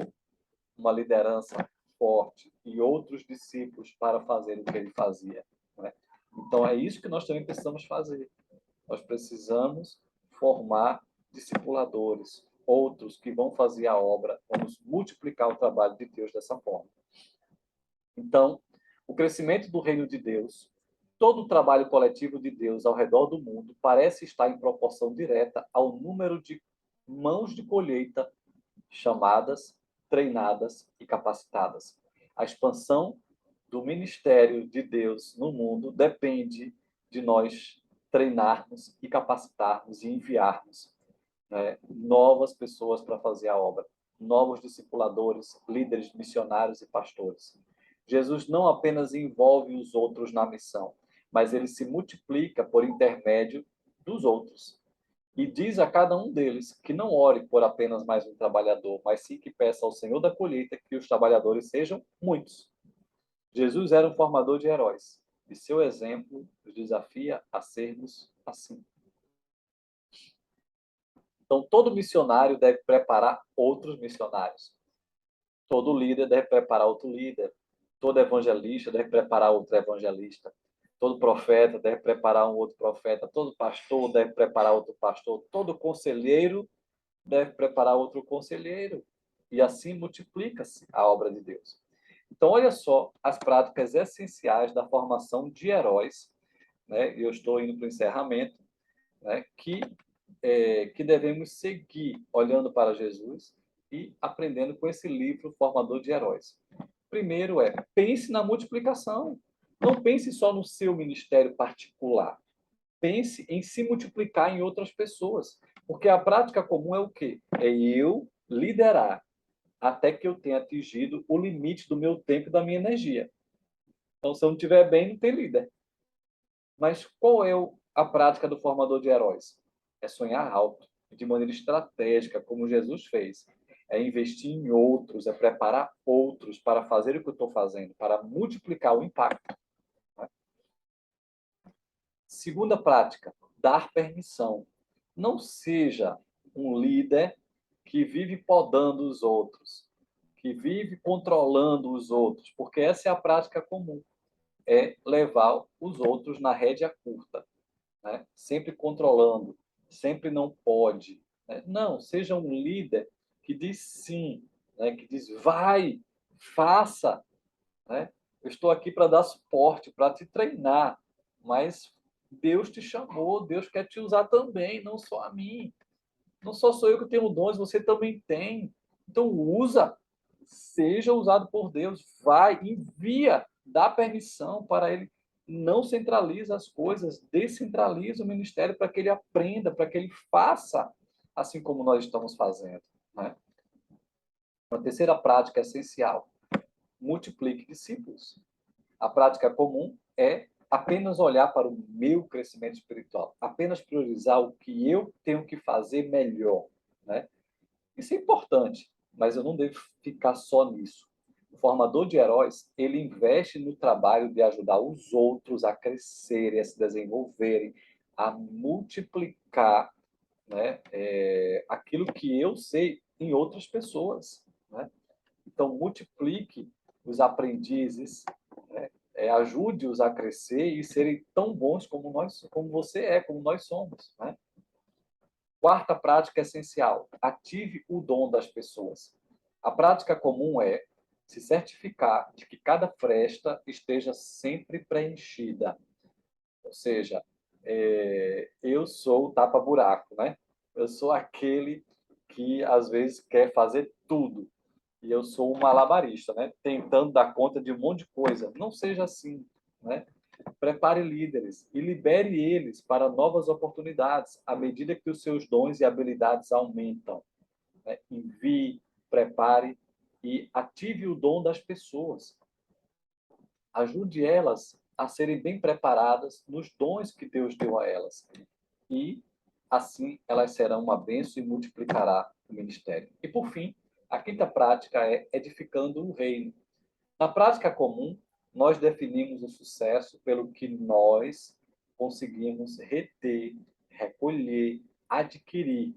uma liderança forte e outros discípulos para fazer o que ele fazia, né? Então, é isso que nós também precisamos fazer. Nós precisamos formar discipuladores, outros que vão fazer a obra, vamos multiplicar o trabalho de Deus dessa forma. Então, o crescimento do reino de Deus, todo o trabalho coletivo de Deus ao redor do mundo parece estar em proporção direta ao número de mãos de colheita chamadas, treinadas e capacitadas. A expansão do ministério de Deus no mundo depende de nós treinarmos e capacitarmos e enviarmos, né, novas pessoas para fazer a obra, novos discipuladores, líderes, missionários e pastores. Jesus não apenas envolve os outros na missão, mas ele se multiplica por intermédio dos outros. E diz a cada um deles que não ore por apenas mais um trabalhador, mas sim que peça ao Senhor da colheita que os trabalhadores sejam muitos. Jesus era um formador de heróis, e seu exemplo nos desafia a sermos assim. Então, todo missionário deve preparar outros missionários. Todo líder deve preparar outro líder. Todo evangelista deve preparar outro evangelista. Todo profeta deve preparar um outro profeta. Todo pastor deve preparar outro pastor. Todo conselheiro deve preparar outro conselheiro. E assim multiplica-se a obra de Deus. Então, olha só as práticas essenciais da formação de heróis, né? Eu estou indo para o encerramento, né? Que devemos seguir olhando para Jesus e aprendendo com esse livro Formador de Heróis. Primeiro pense na multiplicação. Não pense só no seu ministério particular. Pense em se multiplicar em outras pessoas. Porque a prática comum é o quê? É eu liderar até que eu tenha atingido o limite do meu tempo e da minha energia. Então, se eu não estiver bem, não tem líder. Mas qual é a prática do formador de heróis? É sonhar alto, de maneira estratégica, como Jesus fez. É investir em outros, é preparar outros para fazer o que eu estou fazendo, para multiplicar o impacto. Né? Segunda prática, dar permissão. Não seja um líder que vive podando os outros, que vive controlando os outros, porque essa é a prática comum, é levar os outros na rédea curta, né? Sempre controlando, sempre não pode, né? Não, seja um líder que diz sim, né? Que diz vai, faça, né? Eu estou aqui para dar suporte, para te treinar, mas Deus te chamou, Deus quer te usar também, não só a mim. Não só sou eu que tenho dons, você também tem. Então usa, seja usado por Deus, vai, envia, dá permissão para ele. Não centraliza as coisas, descentraliza o ministério para que ele aprenda, para que ele faça, assim como nós estamos fazendo. Né? Uma terceira prática essencial, multiplique discípulos. A prática comum é apenas olhar para o meu crescimento espiritual, apenas priorizar o que eu tenho que fazer melhor, né? Isso é importante, mas eu não devo ficar só nisso. O formador de heróis, ele investe no trabalho de ajudar os outros a crescerem, a se desenvolverem, a multiplicar, né, aquilo que eu sei em outras pessoas, né? Então, multiplique os aprendizes, né? Ajude-os a crescer e serem tão bons como você é, como nós somos, né? Quarta prática essencial: ative o dom das pessoas. A prática comum é se certificar de que cada fresta esteja sempre preenchida. Ou seja, eu sou o tapa-buraco, né? Eu sou aquele que às vezes quer fazer tudo. E eu sou um malabarista, né? Tentando dar conta de um monte de coisa. Não seja assim, né? Prepare líderes e libere eles para novas oportunidades à medida que os seus dons e habilidades aumentam. Né? Envie, prepare e ative o dom das pessoas. Ajude elas a serem bem preparadas nos dons que Deus deu a elas. E, assim, elas serão uma bênção e multiplicará o ministério. E, por fim, a quinta prática é edificando o reino. Na prática comum, nós definimos o sucesso pelo que nós conseguimos reter, recolher, adquirir,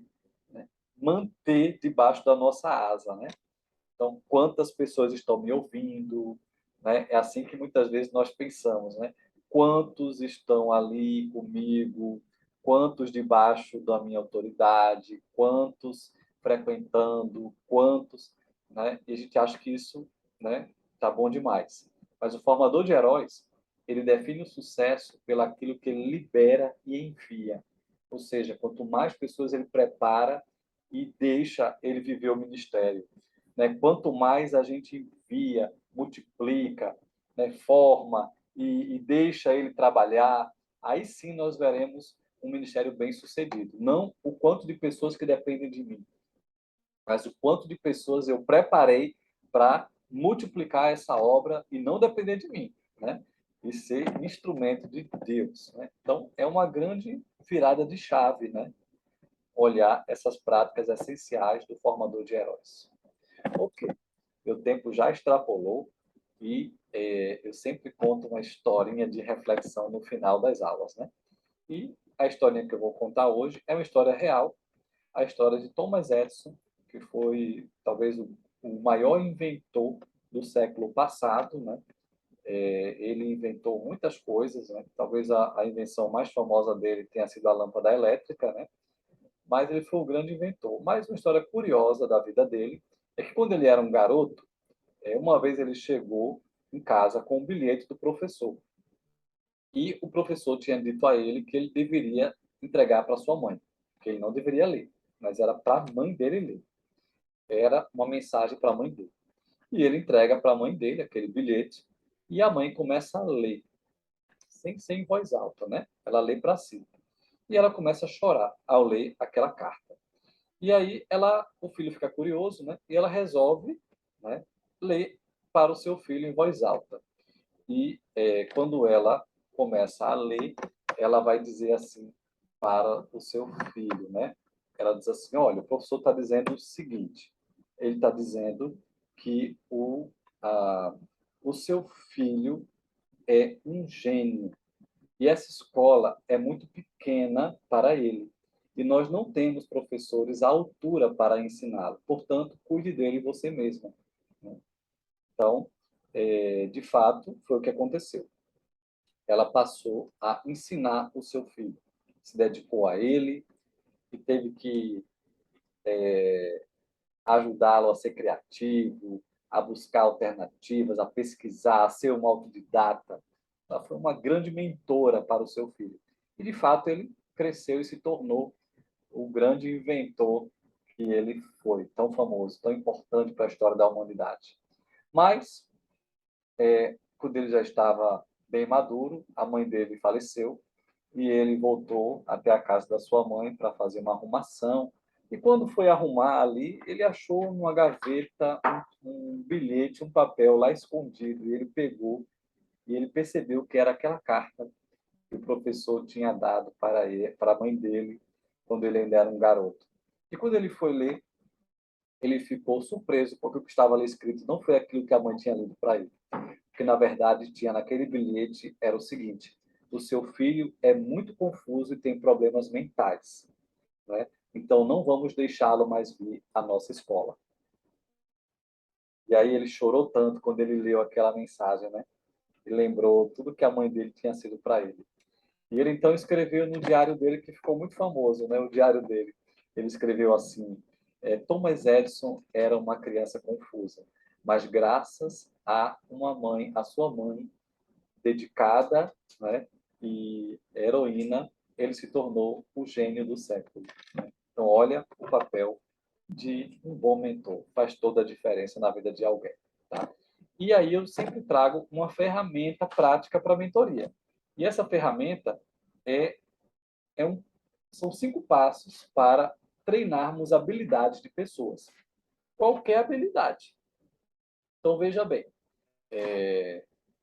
né? Manter debaixo da nossa asa, né? Então, quantas pessoas estão me ouvindo, né? É assim que muitas vezes nós pensamos, né? Quantos estão ali comigo, quantos debaixo da minha autoridade, quantos frequentando, quantos, né? E a gente acha que isso, né, tá bom demais. Mas o formador de heróis, ele define o sucesso pelo aquilo que ele libera e envia. Ou seja, quanto mais pessoas ele prepara e deixa ele viver o ministério, né? Quanto mais a gente envia, multiplica, né, forma e deixa ele trabalhar, aí sim nós veremos um ministério bem-sucedido. Não o quanto de pessoas que dependem de mim, mas o quanto de pessoas eu preparei para multiplicar essa obra e não depender de mim, né? E ser instrumento de Deus, né? Então, é uma grande virada de chave, né? Olhar essas práticas essenciais do formador de heróis. Ok, meu tempo já extrapolou e eu sempre conto uma historinha de reflexão no final das aulas, né? E a historinha que eu vou contar hoje é uma história real, a história de Thomas Edison, que foi talvez o maior inventor do século passado, né? Ele inventou muitas coisas, né? Talvez a invenção mais famosa dele tenha sido a lâmpada elétrica, né? Mas ele foi o grande inventor. Mas uma história curiosa da vida dele é que quando ele era um garoto, uma vez ele chegou em casa com um bilhete do professor. E o professor tinha dito a ele que ele deveria entregar para sua mãe, que ele não deveria ler, mas era para a mãe dele ler. Era uma mensagem para a mãe dele. E ele entrega para a mãe dele aquele bilhete e a mãe começa a ler, sem ser em voz alta, né? Ela lê para si. E ela começa a chorar ao ler aquela carta. E aí o filho fica curioso, né? E ela resolve, né, ler para o seu filho em voz alta. E quando ela começa a ler, ela vai dizer assim para o seu filho, né? Ela diz assim: olha, o professor está dizendo o seguinte, ele está dizendo que o seu filho é um gênio e essa escola é muito pequena para ele. E nós não temos professores à altura para ensiná-lo. Portanto, cuide dele você mesma, né? Então, de fato, foi o que aconteceu. Ela passou a ensinar o seu filho. Se dedicou a ele e teve que ajudá-lo a ser criativo, a buscar alternativas, a pesquisar, a ser um autodidata. Ela foi uma grande mentora para o seu filho. E, de fato, ele cresceu e se tornou o grande inventor que ele foi, tão famoso, tão importante para a história da humanidade. Mas, quando ele já estava bem maduro, a mãe dele faleceu e ele voltou até a casa da sua mãe para fazer uma arrumação. E quando foi arrumar ali, ele achou numa gaveta um bilhete, um papel lá escondido. E ele pegou e ele percebeu que era aquela carta que o professor tinha dado para a mãe dele, quando ele ainda era um garoto. E quando ele foi ler, ele ficou surpreso, porque o que estava ali escrito não foi aquilo que a mãe tinha lido para ele. Que na verdade tinha naquele bilhete era o seguinte: o seu filho é muito confuso e tem problemas mentais, né? Então não vamos deixá-lo mais vir à nossa escola. E aí ele chorou tanto quando ele leu aquela mensagem, né? E lembrou tudo que a mãe dele tinha sido para ele. E ele então escreveu no diário dele, que ficou muito famoso, né? O diário dele. Ele escreveu assim: Thomas Edison era uma criança confusa, mas graças a uma mãe, a sua mãe, dedicada, né, e heroína, ele se tornou o gênio do século, né? Então, olha o papel de um bom mentor. Faz toda a diferença na vida de alguém, tá? E aí eu sempre trago uma ferramenta prática para a mentoria. E essa ferramenta é, são 5 passos para treinarmos habilidades de pessoas. Qualquer habilidade. Então, veja bem.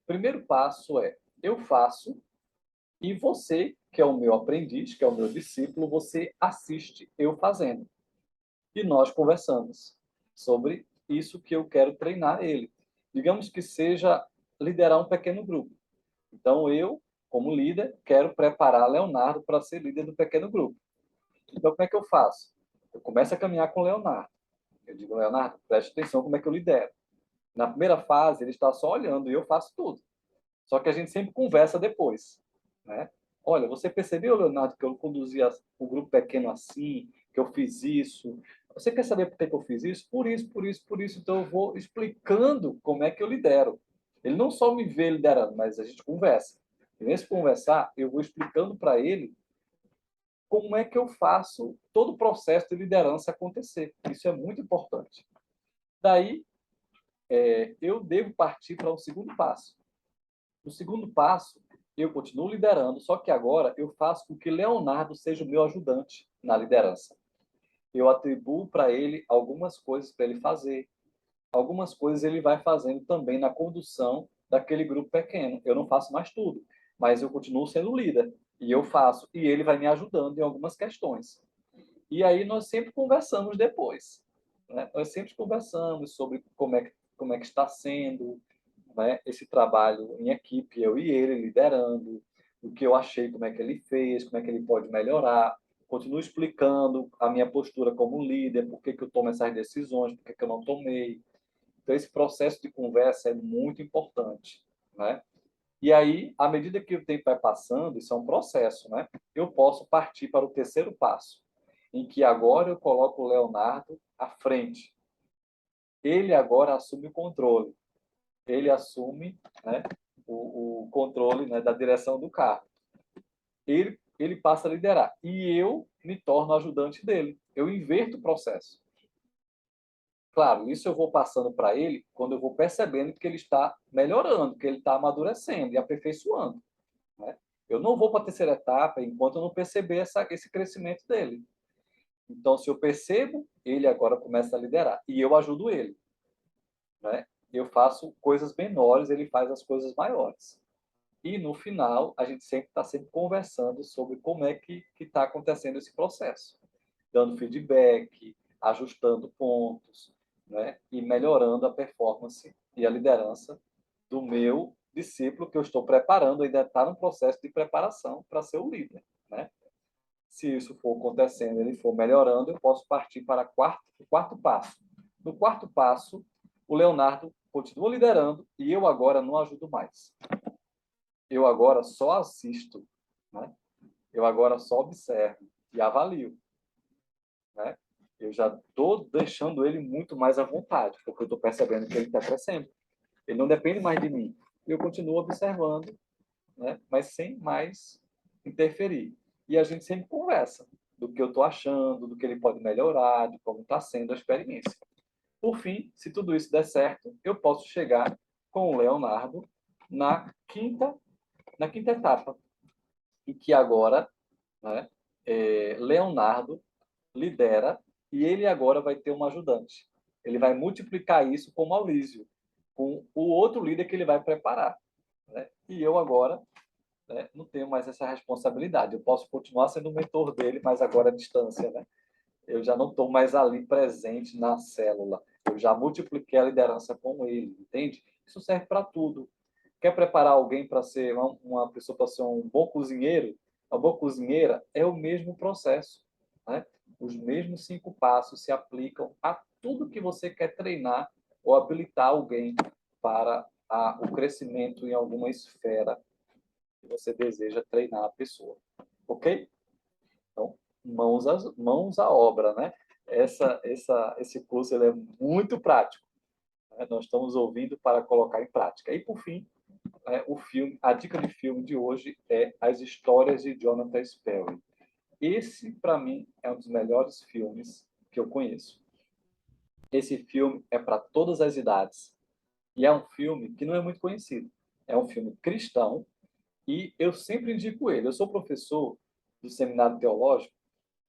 Primeiro passo é: eu faço e você, que é o meu aprendiz, que é o meu discípulo, você assiste eu fazendo. E nós conversamos sobre isso que eu quero treinar ele. Digamos que seja liderar um pequeno grupo. Então, eu, como líder, quero preparar Leonardo para ser líder do pequeno grupo. Então, como é que eu faço? Eu começo a caminhar com o Leonardo. Eu digo, Leonardo, preste atenção como é que eu lidero. Na primeira fase, ele está só olhando e eu faço tudo. Só que a gente sempre conversa depois, né? Olha, você percebeu, Leonardo, que eu conduzia o grupo pequeno assim, que eu fiz isso? Você quer saber por que eu fiz isso? Por isso, por isso, por isso. Então, eu vou explicando como é que eu lidero. Ele não só me vê liderando, mas a gente conversa. E nesse conversar, eu vou explicando para ele como é que eu faço todo o processo de liderança acontecer. Isso é muito importante. Daí, eu devo partir para o segundo passo. No segundo passo, eu continuo liderando, só que agora eu faço com que Leonardo seja o meu ajudante na liderança. Eu atribuo para ele algumas coisas para ele fazer. Algumas coisas ele vai fazendo também na condução daquele grupo pequeno. Eu não faço mais tudo, mas eu continuo sendo líder. E eu faço. E ele vai me ajudando em algumas questões. E aí nós sempre conversamos depois, né? Nós sempre conversamos sobre como é que está sendo, né, esse trabalho em equipe, eu e ele liderando, o que eu achei, como é que ele fez, como é que ele pode melhorar. Continuo explicando a minha postura como líder, por que que eu tomo essas decisões, por que que eu não tomei. Então, esse processo de conversa é muito importante, né? E aí, à medida que o tempo vai passando, isso é um processo, né? Eu posso partir para o terceiro passo, em que agora eu coloco o Leonardo à frente. Ele agora assume o controle. Ele assume, né, o controle, né, da direção do carro. Ele passa a liderar. E eu me torno ajudante dele. Eu inverto o processo. Claro, isso eu vou passando para ele quando eu vou percebendo que ele está melhorando, que ele está amadurecendo e aperfeiçoando, né? Eu não vou para a terceira etapa enquanto eu não perceber esse crescimento dele. Então, se eu percebo, ele agora começa a liderar. E eu ajudo ele, né? Eu faço coisas menores, ele faz as coisas maiores. E, no final, a gente sempre está sempre conversando sobre como é que está acontecendo esse processo. Dando feedback, ajustando pontos, né? E melhorando a performance e a liderança do meu discípulo que eu estou preparando, ainda está no processo de preparação para ser o líder, né? Se isso for acontecendo, ele for melhorando, eu posso partir para o quarto passo. No quarto passo, o Leonardo continua liderando e eu agora não ajudo mais. Eu agora só assisto, né? Eu agora só observo e avalio, né? Eu já estou deixando ele muito mais à vontade, porque eu estou percebendo que ele está crescendo. Ele não depende mais de mim. Eu continuo observando, né? Mas sem mais interferir. E a gente sempre conversa do que eu estou achando, do que ele pode melhorar, de como está sendo a experiência. Por fim, se tudo isso der certo, eu posso chegar com o Leonardo na quinta etapa, em que agora, né, Leonardo lidera e ele agora vai ter um ajudante. Ele vai multiplicar isso com Maurício, com o outro líder que ele vai preparar, né? E eu agora, né, não tenho mais essa responsabilidade. Eu posso continuar sendo o mentor dele, mas agora à distância, né? Eu já não estou mais ali presente na célula. Eu já multipliquei a liderança com ele, entende? Isso serve para tudo. Quer preparar alguém para ser uma pessoa para ser um bom cozinheiro? Uma boa cozinheira é o mesmo processo, né? Os mesmos 5 passos se aplicam a tudo que você quer treinar ou habilitar alguém para o crescimento em alguma esfera que você deseja treinar a pessoa. Ok? Então, mãos à obra, né? Esse curso ele é muito prático, né? Nós estamos ouvindo para colocar em prática. E, por fim, a dica de filme de hoje é As Histórias de Jonathan Sparrow. Esse, para mim, é um dos melhores filmes que eu conheço. Esse filme é para todas as idades e é um filme que não é muito conhecido. É um filme cristão e eu sempre indico ele. Eu sou professor do Seminário Teológico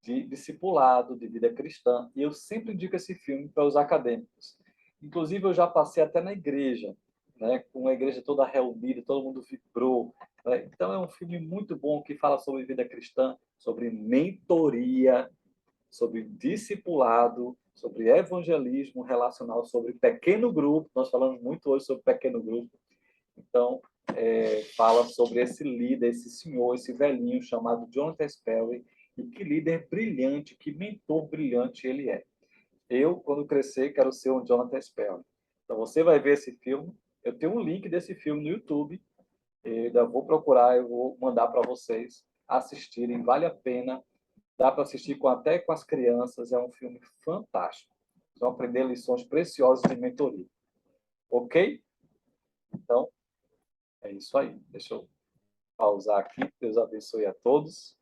de discipulado, de vida cristã, e eu sempre indico esse filme para os acadêmicos. Inclusive, eu já passei até na igreja, né, com a igreja toda reunida, todo mundo vibrou, né? Então, é um filme muito bom que fala sobre vida cristã, sobre mentoria, sobre discipulado, sobre evangelismo relacional, sobre pequeno grupo. Nós falamos muito hoje sobre pequeno grupo. Então, fala sobre esse líder, esse senhor, esse velhinho chamado Jonathan Sparrow, e que líder brilhante, que mentor brilhante ele é. Eu, quando crescer, quero ser um Jonathan Spelling. Então, você vai ver esse filme. Eu tenho um link desse filme no YouTube. Eu ainda vou procurar, eu vou mandar para vocês assistirem. Vale a pena. Dá para assistir até com as crianças. É um filme fantástico. Vocês vão aprender lições preciosas de mentoria. Ok? Então, é isso aí. Deixa eu pausar aqui. Deus abençoe a todos.